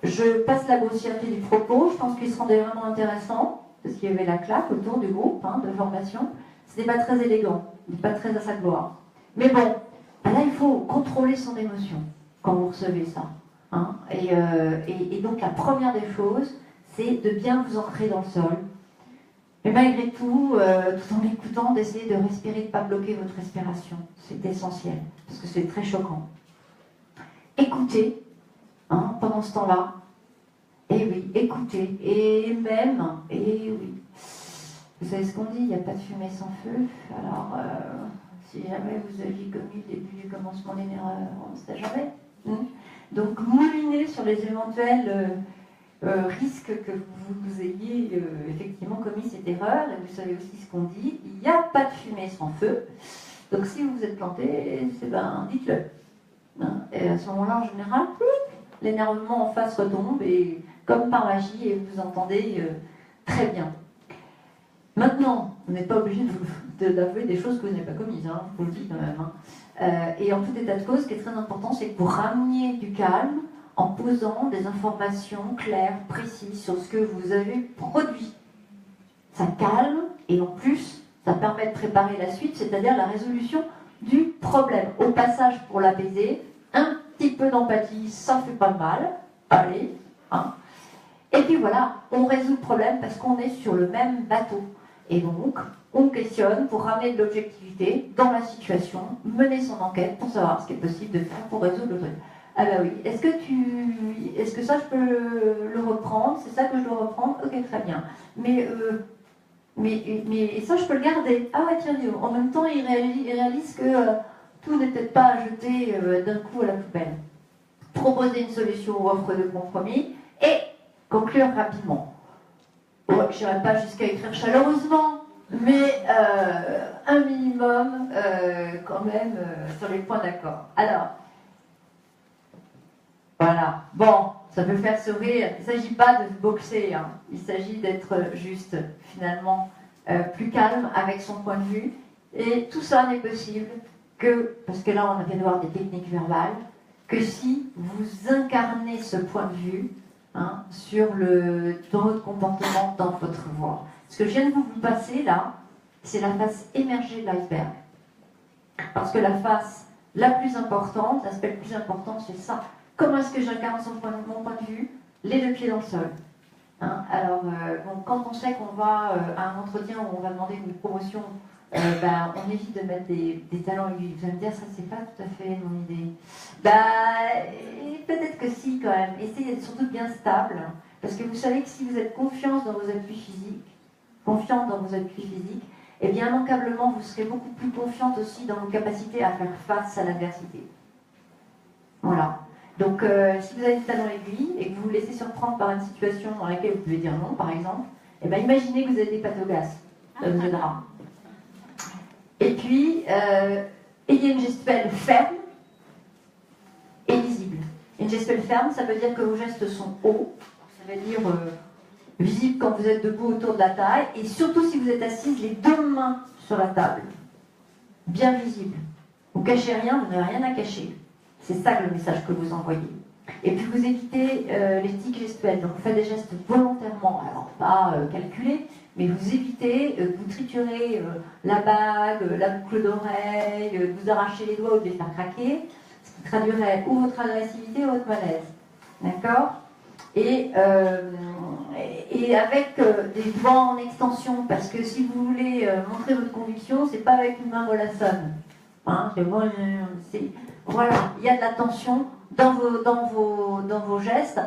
Je passe la grossièreté du propos, je pense qu'il se rendait vraiment intéressant. Parce qu'il y avait la claque autour du groupe de formation. Ce n'était pas très élégant, il n'était pas très à sa gloire. Mais bon, là il faut contrôler son émotion quand vous recevez ça. Hein. Et donc la première des choses, c'est de bien vous ancrer dans le sol. Mais malgré tout, tout en écoutant, d'essayer de respirer, de ne pas bloquer votre respiration. C'est essentiel, parce que c'est très choquant. Écoutez, pendant ce temps-là. Et oui, écoutez, et même, et oui. Vous savez ce qu'on dit, il n'y a pas de fumée sans feu. Alors, si jamais vous aviez commis le début du commencement d'une erreur, on ne sait jamais. Donc, moulinez sur les éventuels risques que vous ayez effectivement commis cette erreur. Et vous savez aussi ce qu'on dit, il n'y a pas de fumée sans feu. Donc, si vous vous êtes planté, dites-le. Hein. Et à ce moment-là, en général, l'énervement en face retombe et comme par magie, et vous entendez très bien. Maintenant, vous n'êtes pas obligé d'avouer des choses que vous n'avez pas commises, hein, je vous le dis quand même. Hein. Et en tout état de cause, ce qui est très important, c'est que vous rameniez du calme en posant des informations claires, précises sur ce que vous avez produit. Ça calme et en plus, ça permet de préparer la suite, c'est-à-dire la résolution du problème. Au passage, pour l'apaiser, un petit peu d'empathie, ça fait pas mal. Allez, hein. Et puis voilà, on résout le problème parce qu'on est sur le même bateau. Et donc, on questionne pour ramener de l'objectivité dans la situation, mener son enquête pour savoir ce qui est possible de faire pour résoudre le truc. Ah bah oui, est-ce que ça je peux le reprendre? C'est ça que je dois reprendre? Ok, très bien. Mais ça je peux le garder. Ah ouais, tiens, en même temps, il réalise que tout n'est peut-être pas à jeter d'un coup à la poubelle. Proposer une solution ou offre de compromis et conclure rapidement. Bon, je n'irai pas jusqu'à écrire chaleureusement, mais un minimum quand même sur les points d'accord. Alors, voilà. Bon, ça peut faire sourire. Il ne s'agit pas de se boxer, hein. Il s'agit d'être juste, finalement, plus calme avec son point de vue. Et tout ça n'est possible que, parce que là on vient de voir des techniques verbales, que si vous incarnez ce point de vue, hein, dans votre comportement, dans votre voix. Ce que je viens de vous passer là, c'est la face émergée de l'iceberg. Parce que la face la plus importante, l'aspect le plus important, c'est ça. Comment est-ce que j'incarne mon point de vue? Les deux pieds dans le sol. Hein, alors, bon, quand on sait qu'on va à un entretien où on va demander une promotion, on évite de mettre des talons aiguilles. Vous allez me dire, ça c'est pas tout à fait mon idée. Peut-être que si quand même. Essayez d'être surtout bien stable, parce que vous savez que si vous êtes confiante dans vos appuis physiques, eh bien immanquablement vous serez beaucoup plus confiante aussi dans vos capacités à faire face à l'adversité. Voilà. Donc si vous avez des talons aiguilles et que vous vous laissez surprendre par une situation dans laquelle vous pouvez dire non, par exemple, eh bien imaginez que vous avez des pâtes au glace. Ça vous aidera. Et puis, ayez une gestuelle ferme et lisible. Une gestuelle ferme, ça veut dire que vos gestes sont hauts, ça veut dire visible quand vous êtes debout autour de la taille, et surtout si vous êtes assise, les deux mains sur la table. Bien visible. Vous cachez rien, vous n'avez rien à cacher. C'est ça le message que vous envoyez. Et puis vous évitez les tics gestuels. Donc vous faites des gestes volontairement, alors pas calculés, mais vous évitez, vous triturez la bague, la boucle d'oreille, vous arrachez les doigts ou de les faire craquer, ce qui traduirait ou votre agressivité ou votre malaise. D'accord? Et avec des doigts en extension, parce que si vous voulez montrer votre conviction, c'est pas avec une main mollassonne. Hein, voilà, il y a de la tension dans vos gestes.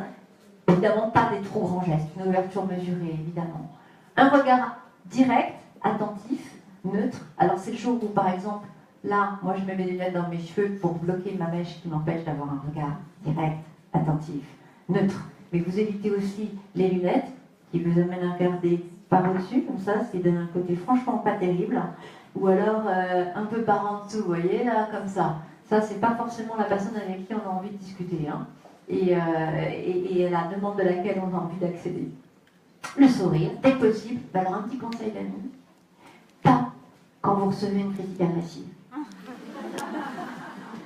Évidemment, pas des trop grands gestes, une ouverture mesurée, évidemment. Un regard direct, attentif, neutre. Alors, c'est le jour où, par exemple, là, moi, je mets mes lunettes dans mes cheveux pour bloquer ma mèche qui m'empêche d'avoir un regard direct, attentif, neutre. Mais vous évitez aussi les lunettes qui vous amènent à regarder par au-dessus, comme ça, c'est d'un côté franchement pas terrible. Ou alors un peu par en dessous, vous voyez, là, comme ça. Ça, c'est pas forcément la personne avec qui on a envie de discuter, hein. Et la demande de laquelle on a envie d'accéder. Le sourire, dès que possible. Alors, un petit conseil d'amis, pas quand vous recevez une critique agressive.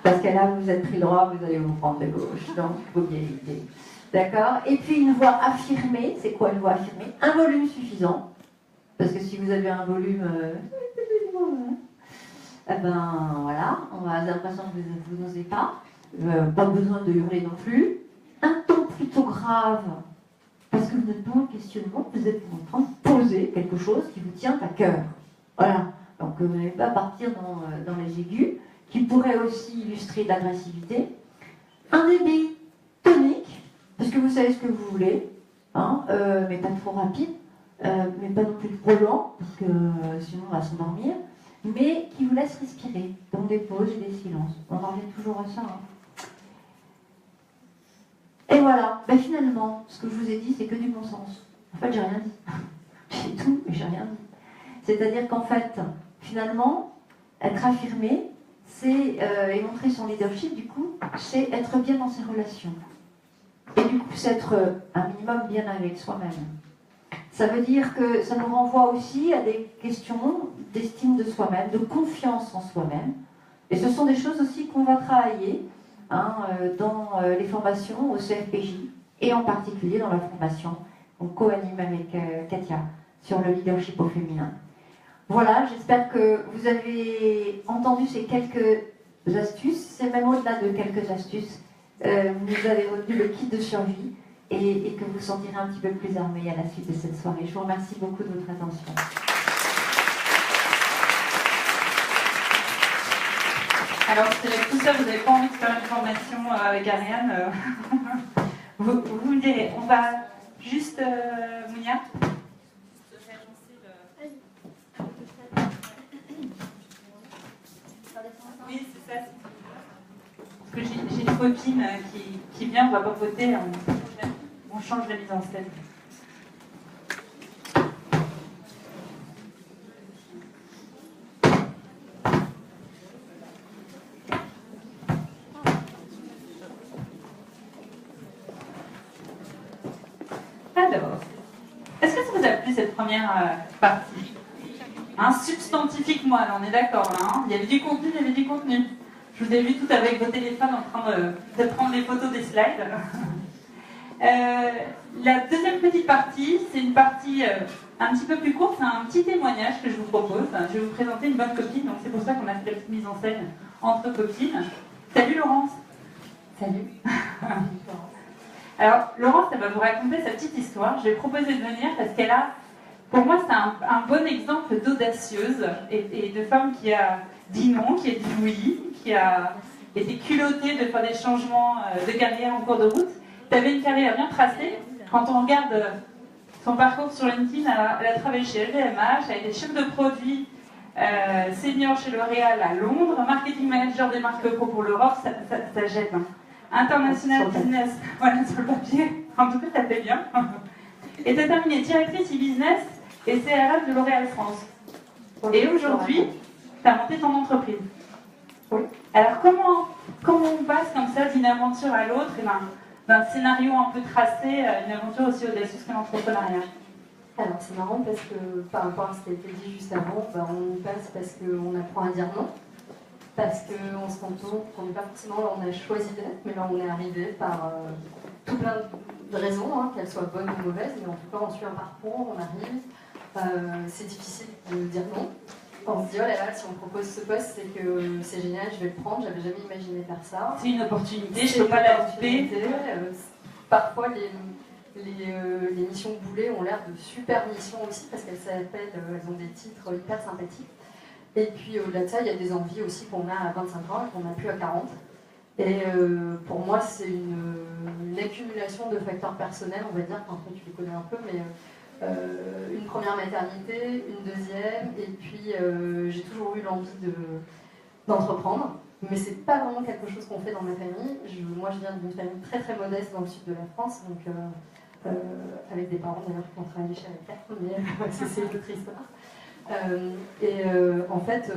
Parce que là, vous êtes pris le droit, vous allez vous prendre de gauche. Donc, il faut bien éviter. D'accord? Et puis, une voix affirmée. C'est quoi une voix affirmée? Un volume suffisant. Parce que si vous avez un volume... eh ben voilà, on a l'impression que vous n'osez pas. Pas besoin de hurler non plus. Un ton plutôt grave. Parce que vous n'êtes pas en questionnement, vous êtes en train de poser quelque chose qui vous tient à cœur. Voilà. Donc vous n'allez pas partir dans les aigus, qui pourraient aussi illustrer de l'agressivité. Un débit tonique, parce que vous savez ce que vous voulez, hein, mais pas trop rapide. Mais pas non plus trop lent, parce que sinon on va s'endormir, mais qui vous laisse respirer, donc des pauses et des silences. On en revient toujours à ça. Hein. Et voilà, finalement, ce que je vous ai dit, c'est que du bon sens. En fait, j'ai rien dit. J'ai tout, mais j'ai rien dit. C'est-à-dire qu'en fait, finalement, être affirmé, c'est, et montrer son leadership, du coup, c'est être bien dans ses relations. Et du coup, c'est être un minimum bien avec soi-même. Ça veut dire que ça nous renvoie aussi à des questions d'estime de soi-même, de confiance en soi-même. Et ce sont des choses aussi qu'on va travailler dans les formations au CFPJ, et en particulier dans la formation qu'on co-anime avec Katia sur le leadership au féminin. Voilà, j'espère que vous avez entendu ces quelques astuces, c'est même au-delà de quelques astuces. Vous avez retenu le kit de survie et que vous vous sentirez un petit peu plus armé à la suite de cette soirée. Je vous remercie beaucoup de votre attention. Alors, c'est avec tout ça, vous n'avez pas envie de faire une formation avec Ariane. Vous me direz, on va juste, Mounia. Oui, c'est ça. Parce que j'ai une copine qui vient, on va papoter, on change la mise en scène. Alors, est-ce que ça vous a plu cette première partie? Substantifique moelle, on est d'accord là, hein. Il y avait du contenu, il y avait du contenu. Je vous ai vu tout avec vos téléphones en train de prendre les photos des slides. La deuxième petite partie, c'est une partie un petit peu plus courte, c'est un petit témoignage que je vous propose. Je vais vous présenter une bonne copine, donc c'est pour ça qu'on a fait la petite mise en scène entre copines. Salut Laurence. Salut. Alors Laurence, elle va vous raconter sa petite histoire. Je vais proposer de venir parce qu'elle a, pour moi, c'est un bon exemple d'audacieuse et de femme qui a dit non, qui a dit oui, qui a été culottée de faire des changements de carrière en cours de route. Tu avais une carrière bien tracée. Quand on regarde son parcours sur LinkedIn, elle a travaillé chez LVMH, elle a été chef de produit senior chez L'Oréal à Londres, marketing manager des marques pro pour l'Europe, ça jette. Hein. International business, voilà sur le papier, en tout cas ça fait bien. Et tu as terminé directrice e-business et CRM de L'Oréal France. Et aujourd'hui, tu as monté ton entreprise. Oui. Alors comment on passe comme ça d'une aventure à l'autre, d'un scénario un peu tracé à une aventure aussi audacieuse que l'entrepreneuriat? Alors c'est marrant parce que par rapport à ce qui a été dit juste avant, on y passe parce qu'on apprend à dire non, parce qu'on se rend compte qu'on n'est pas forcément là où on a choisi d'être, mais là où on est arrivé par tout plein de raisons, qu'elles soient bonnes ou mauvaises, mais en tout cas on suit un parcours, on arrive, c'est difficile de dire non. On se dit, oh là là, si on me propose ce poste, c'est que c'est génial, je vais le prendre, j'avais jamais imaginé faire ça. C'est une opportunité, je ne peux pas la louper. Parfois, les missions boulées ont l'air de super missions aussi, parce qu'elles s'appellent, elles ont des titres hyper sympathiques. Et puis au-delà de ça, il y a des envies aussi qu'on a à 25 ans et qu'on n'a plus à 40. Et pour moi, c'est une accumulation de facteurs personnels, on va dire, enfin, tu les connais un peu, mais une première maternité, une deuxième, et puis j'ai toujours eu l'envie d'entreprendre, mais c'est pas vraiment quelque chose qu'on fait dans ma famille. Moi je viens d'une famille très très modeste dans le sud de la France, donc avec des parents d'ailleurs qui ont travaillé chez Leclerc, mais c'est une autre histoire. En fait,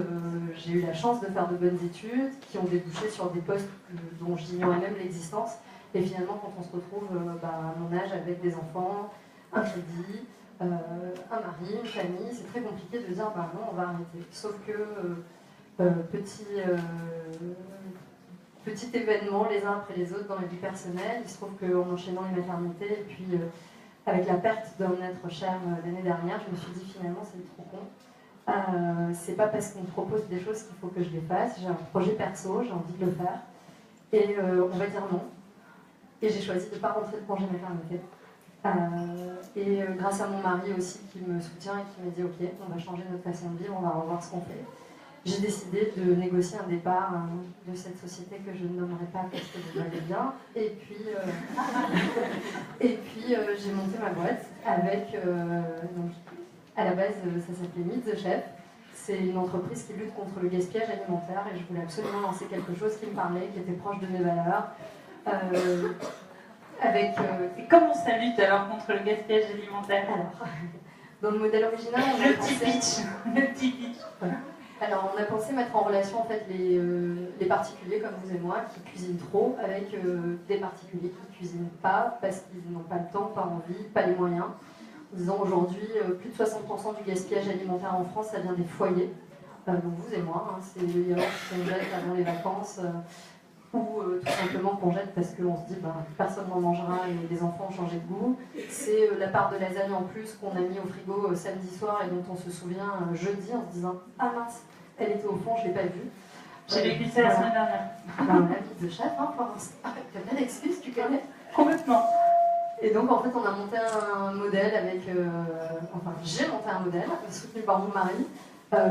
j'ai eu la chance de faire de bonnes études qui ont débouché sur des postes dont j'ignorais même l'existence, et finalement quand on se retrouve à mon âge avec des enfants, un crédit, un mari, une famille, c'est très compliqué de dire non, on va arrêter. Sauf que petit événement les uns après les autres dans la vie personnelle, il se trouve qu'en enchaînant les maternités et puis avec la perte d'un être cher l'année dernière, je me suis dit finalement c'est trop con. C'est pas parce qu'on me propose des choses qu'il faut que je les fasse. J'ai un projet perso, j'ai envie de le faire et on va dire non. Et j'ai choisi de ne pas rentrer de congé maternité. Grâce à mon mari aussi qui me soutient et qui m'a dit ok, on va changer notre façon de vivre, on va revoir ce qu'on fait. J'ai décidé de négocier un départ de cette société que je ne nommerai pas parce que je l'avais bien. Et puis j'ai monté ma boîte avec, donc, à la base ça s'appelait Meet the Chef. C'est une entreprise qui lutte contre le gaspillage alimentaire et je voulais absolument lancer quelque chose qui me parlait, qui était proche de mes valeurs. Et comment ça lutte alors contre le gaspillage alimentaire? Alors, dans le modèle original, le petit pitch. Voilà. Alors, on a pensé mettre en relation en fait les particuliers comme vous et moi qui cuisinent trop avec des particuliers qui ne cuisinent pas parce qu'ils n'ont pas le temps, pas envie, pas les moyens. en disant aujourd'hui, plus de 60% du gaspillage alimentaire en France, ça vient des foyers. Donc vous et moi, hein, c'est les yaourts qu'on jette avant les vacances, ou tout simplement qu'on jette parce qu'on se dit personne n'en mangera et les enfants ont changé de goût. C'est la part de lasagne en plus qu'on a mis au frigo samedi soir et dont on se souvient jeudi en se disant ah mince, elle était au fond, je ne l'ai pas vue. J'ai vécu ça la semaine dernière. La vie de chef, hein, Florence. T'as pas d'excuses, tu connais. Complètement. Et donc en fait on a monté un modèle avec, j'ai monté un modèle soutenu par mon mari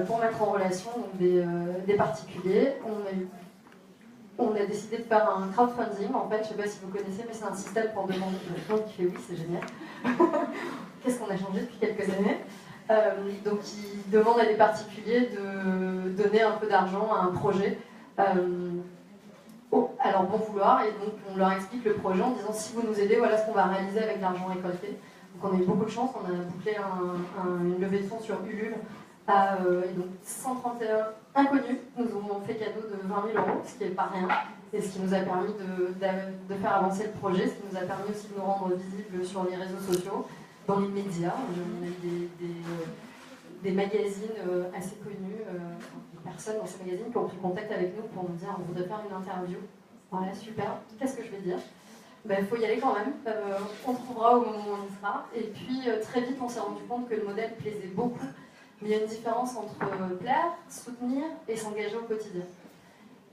pour mettre en relation donc, des particuliers. On a décidé de faire un crowdfunding. En fait, je ne sais pas si vous connaissez, mais c'est un système pour demander qui fait oui, c'est génial. Qu'est-ce qu'on a changé depuis quelques années? Donc il demande à des particuliers de donner un peu d'argent à un projet. Alors bon vouloir, et donc on leur explique le projet en disant si vous nous aidez, voilà ce qu'on va réaliser avec l'argent récolté. Donc on a eu beaucoup de chance, on a bouclé une levée de fonds sur Ulule et donc 131 inconnus nous ont fait cadeau de 20 000 €, ce qui n'est pas rien, et ce qui nous a permis de faire avancer le projet, ce qui nous a permis aussi de nous rendre visibles sur les réseaux sociaux, dans les médias. On a eu des magazines assez connus, des personnes dans ces magazines qui ont pris contact avec nous pour nous dire on voudrait faire une interview. Voilà, super, qu'est-ce que je vais dire? Il faut y aller quand même, on trouvera au moment où on y sera. Et puis très vite on s'est rendu compte que le modèle plaisait beaucoup, mais il y a une différence entre plaire, soutenir et s'engager au quotidien.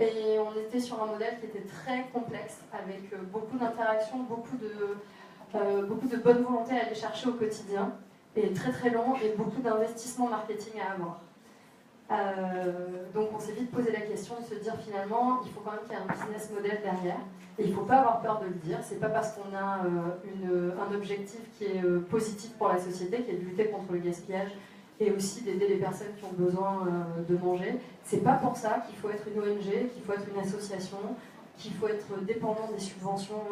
Et on était sur un modèle qui était très complexe, avec beaucoup d'interactions, beaucoup de bonne volonté à aller chercher au quotidien, et très très long, et beaucoup d'investissement marketing à avoir. Donc on s'est vite posé la question de se dire finalement, il faut quand même qu'il y ait un business model derrière, et il ne faut pas avoir peur de le dire. C'est pas parce qu'on a un objectif qui est positif pour la société, qui est de lutter contre le gaspillage, et aussi d'aider les personnes qui ont besoin de manger. C'est pas pour ça qu'il faut être une ONG, qu'il faut être une association, qu'il faut être dépendant des subventions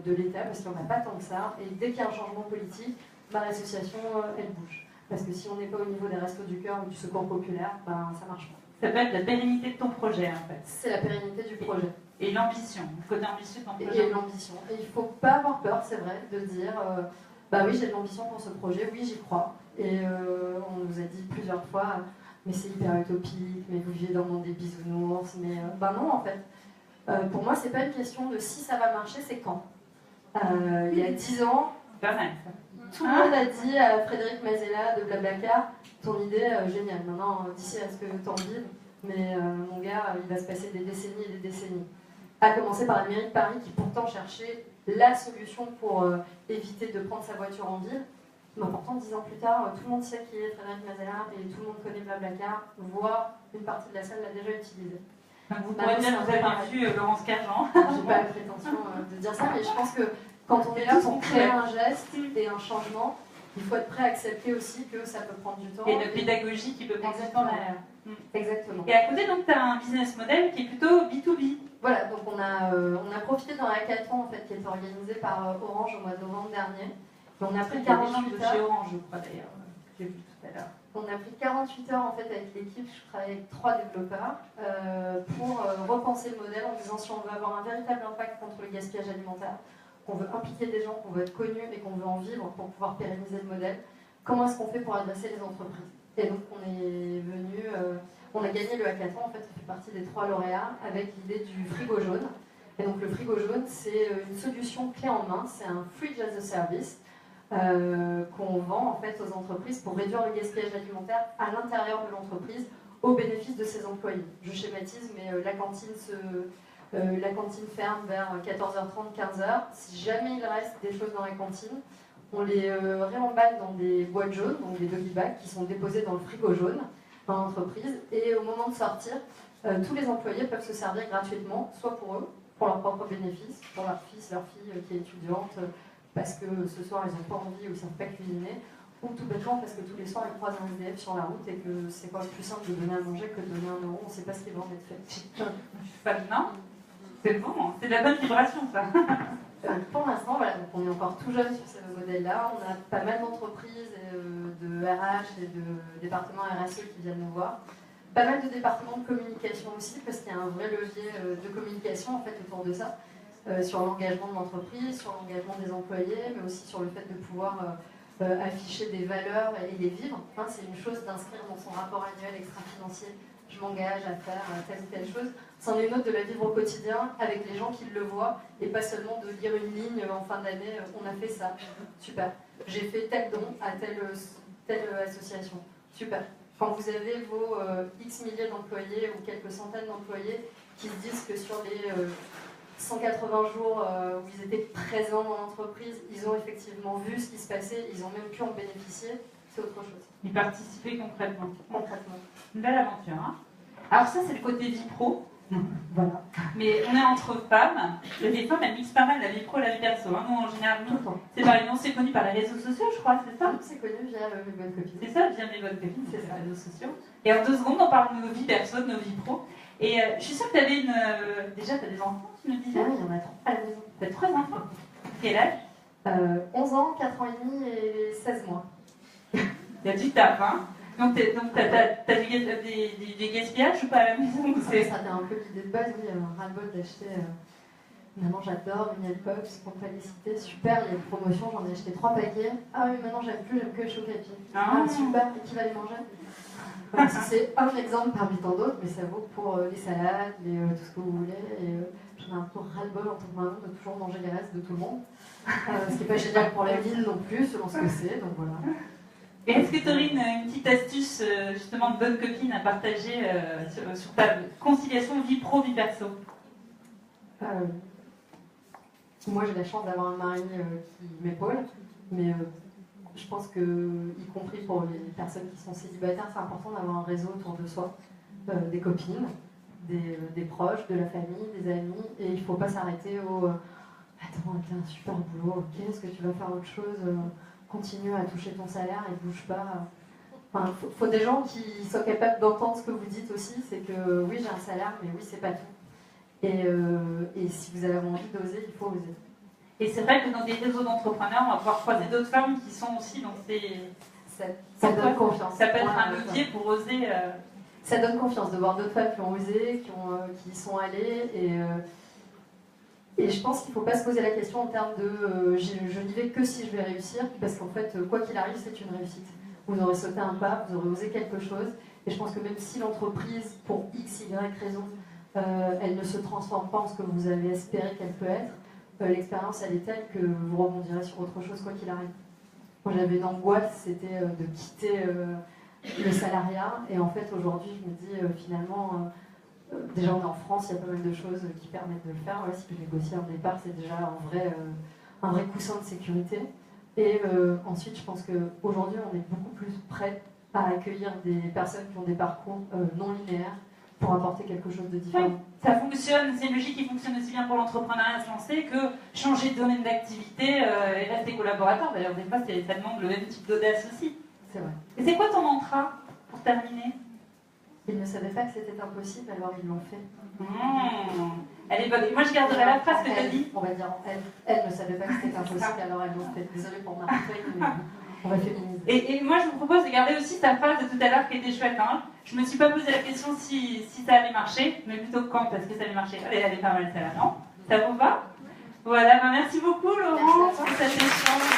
de l'État, parce qu'il n'y en a pas tant que ça. Et dès qu'il y a un changement politique, l'association, elle bouge. Parce que si on n'est pas au niveau des Restos du Cœur ou du Secours Populaire, ça marche pas. Ça peut être la pérennité de ton projet, en fait. C'est la pérennité du projet. Et l'ambition, le côté ambitieux de ton projet. Et l'ambition. Et il ne faut pas avoir peur, c'est vrai, de dire oui, j'ai de l'ambition pour ce projet, oui, j'y crois. Et on nous a dit plusieurs fois, mais c'est hyper utopique, mais vous vivez dans le monde des bisounours, mais non, en fait. Pour moi, c'est pas une question de si ça va marcher, c'est quand. Il y a 10 ans, tout le monde a dit à Frédéric Mazella de Blablacar, ton idée, géniale. Maintenant, d'ici à ce que t'en vives, mais mon gars, il va se passer des décennies et des décennies. À commencer par la mairie de Paris, qui pourtant cherchait la solution pour éviter de prendre sa voiture en ville. Mais pourtant, 10 ans plus tard, tout le monde sait qui est Frédéric Mazella et tout le monde connaît Blablacar, voire une partie de la salle l'a déjà utilisé. Vous pourrez dire que vous avez vu Laurence Cajan. J'ai pas la prétention de dire ça, mais je pense que quand on est là pour créer un geste et un changement, il faut être prêt à accepter aussi que ça peut prendre du temps. Et une pédagogie qui peut prendre du temps derrière. Exactement. Et à côté, donc, tu as un business model qui est plutôt B2B. Voilà, donc on a profité d'un hackathon en fait, qui est organisé par Orange au mois de novembre dernier. Et on a pris 48 heures. Chez Orange, je crois d'ailleurs. J'ai vu tout à l'heure. On a pris 48 heures en fait avec l'équipe, je travaille avec 3 développeurs, pour repenser le modèle en disant si on veut avoir un véritable impact contre le gaspillage alimentaire, qu'on veut impliquer des gens, qu'on veut être connus et qu'on veut en vivre pour pouvoir pérenniser le modèle, comment est-ce qu'on fait pour adresser les entreprises? Et donc on est venu, on a gagné le hackathon, en fait ça fait partie des 3 lauréats avec l'idée du frigo jaune. Et donc le frigo jaune c'est une solution clé en main, c'est un fridge as a service qu'on vend en fait aux entreprises pour réduire le gaspillage alimentaire à l'intérieur de l'entreprise au bénéfice de ses employés. Je schématise, mais la cantine ferme vers 14h30, 15h. Si jamais il reste des choses dans la cantine, on les réemballe dans des boîtes jaunes, donc des doggy bags qui sont déposés dans le frigo jaune dans l'entreprise. Et au moment de sortir, tous les employés peuvent se servir gratuitement, soit pour eux, pour leur propre bénéfice, pour leur fils, leur fille qui est étudiante, parce que ce soir ils n'ont pas envie ou ils ne savent pas cuisiner, ou tout bêtement parce que tous les soirs ils croisent un SDF sur la route et que c'est pas plus simple de donner à manger que de donner 1 euro, on ne sait pas ce qui va en être fait. Non, c'est bon, c'est de la bonne vibration ça. Pour l'instant, voilà, donc on est encore tout jeune sur ce modèle-là, on a pas mal d'entreprises, de RH et de départements RSE qui viennent nous voir. Pas mal de départements de communication aussi, parce qu'il y a un vrai levier de communication en fait autour de ça. Sur l'engagement de l'entreprise, sur l'engagement des employés, mais aussi sur le fait de pouvoir afficher des valeurs et les vivre. Hein, c'est une chose d'inscrire dans son rapport annuel extra-financier, je m'engage à faire telle ou telle chose. C'en est une autre de la vivre au quotidien avec les gens qui le voient et pas seulement de lire une ligne en fin d'année, on a fait ça, super. J'ai fait tel don à telle association, super. Quand vous avez vos X milliers d'employés ou quelques centaines d'employés qui se disent que sur les 180 jours où ils étaient présents dans l'entreprise, ils ont effectivement vu ce qui se passait, ils ont même pu en bénéficier, c'est autre chose. Y participer concrètement. Concrètement. Une belle aventure, hein. Alors ça, c'est le côté vie pro. Voilà. Mais on est entre femmes. Les femmes, elles mixent pas mal la vie pro et la vie perso. Hein. Nous, en général, Tout le temps. c'est pareil. On s'est connus par les réseaux sociaux, je crois, c'est ça? C'est connu via mes bonnes copines. C'est ça, via mes bonnes copines, C'est c'est ça. les réseaux sociaux. Et en 2 secondes, on parle de nos vies perso, de nos vies pro. Et je suis sûre que tu avais une... déjà, tu as des enfants, tu me disais? Ah oui, il y en a 3 à la maison. Tu as 3 enfants. Quel âge? 11 ans, 4 ans et demi et 16 mois. Il y a du taf, hein. Donc, t'as des gaspillages ou pas à la maison? Ça c'était un peu l'idée de base, oui, ras-le-bol d'acheter. Maintenant j'adore Miel Pops, pour ne pas les citer, super, il y a une promotion, j'en ai acheté 3 paquets. Ah oui, maintenant j'aime plus, j'aime que les chocolatiers. Ah super, et qui va les manger? Voilà, c'est un exemple parmi tant d'autres, mais ça vaut pour les salades, tout ce que vous voulez. Et j'en ai un peu ras-le-bol en tant que maman de toujours manger les restes de tout le monde. Ce qui n'est pas génial pour la ville non plus, selon ce que c'est, donc voilà. Et est-ce que tu aurais une petite astuce justement de bonne copine à partager sur ta conciliation vie pro, vie perso? Moi j'ai la chance d'avoir un mari qui m'épaule, mais je pense que, y compris pour les personnes qui sont célibataires, c'est important d'avoir un réseau autour de soi, des copines, des proches, de la famille, des amis, et il ne faut pas s'arrêter au attends, t'as un super boulot, ok, est-ce que tu vas faire autre chose? Continue à toucher ton salaire et bouge pas. Enfin, faut des gens qui soient capables d'entendre ce que vous dites aussi, c'est que oui, j'ai un salaire, mais oui, c'est pas tout. Et si vous avez envie d'oser, il faut oser. Et c'est vrai que dans des réseaux d'entrepreneurs, on va pouvoir croiser d'autres femmes qui sont aussi dans ces... Ça donne confiance. Ça peut être un levier pour oser... Ça donne confiance de voir d'autres femmes qui ont osé, qui y sont allées, et je pense qu'il ne faut pas se poser la question en termes de je n'y vais que si je vais réussir, parce qu'en fait, quoi qu'il arrive, c'est une réussite. Vous aurez sauté un pas, vous aurez osé quelque chose, et je pense que même si l'entreprise, pour X, Y raison, elle ne se transforme pas en ce que vous avez espéré qu'elle peut être, l'expérience, elle est telle que vous rebondirez sur autre chose, quoi qu'il arrive. Moi, j'avais une angoisse, c'était de quitter le salariat, et en fait, aujourd'hui, je me dis, finalement... déjà, on est en France, il y a pas mal de choses qui permettent de le faire. Voilà, si je négocie un départ, c'est déjà un vrai coussin de sécurité. Et ensuite, je pense qu'aujourd'hui, on est beaucoup plus prêt à accueillir des personnes qui ont des parcours non linéaires pour apporter quelque chose de différent. Oui, ça fonctionne, c'est une logique qui fonctionne aussi bien pour l'entrepreneuriat à se lancer que changer de domaine d'activité et rester collaborateur. D'ailleurs, des fois, ça demande le même type d'audace aussi. C'est vrai. Et c'est quoi ton mantra pour terminer? Ils ne savaient pas que c'était impossible, alors ils l'ont fait. Elle est bonne. Moi, je garderai la phrase que tu as dit. On va dire en elle. Elle ne savait pas que c'était impossible, alors elles l'ont fait. Désolée pour ma feuille, mais on va féminiser. Et moi, je vous propose de garder aussi ta phrase de tout à l'heure qui était chouette. Hein. Je me suis pas posé la question si ça allait marcher, mais plutôt quand, parce que ça allait marcher. Allez, elle est pas mal celle-là, non? Ça vous va? Voilà, bah, merci beaucoup Laurent pour cet échange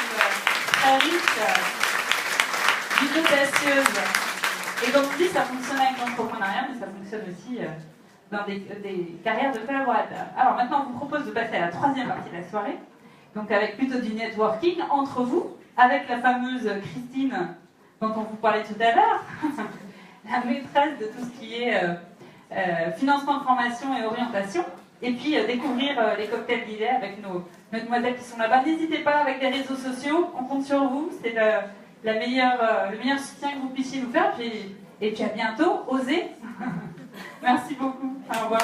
très riche, d'une audacieuse. Et comme on dit, ça fonctionne avec l'entrepreneuriat, mais ça fonctionne aussi dans des carrières de collaborateurs. Alors maintenant, on vous propose de passer à la 3e partie de la soirée, donc avec plutôt du networking entre vous, avec la fameuse Christine dont on vous parlait tout à l'heure, la maîtresse de tout ce qui est financement de formation et orientation, et puis découvrir les cocktails d'hiver avec nos demoiselles qui sont là-bas. N'hésitez pas avec les réseaux sociaux, on compte sur vous, c'est le meilleur soutien que vous puissiez nous faire. Et puis à bientôt, osez. Merci beaucoup. Au revoir.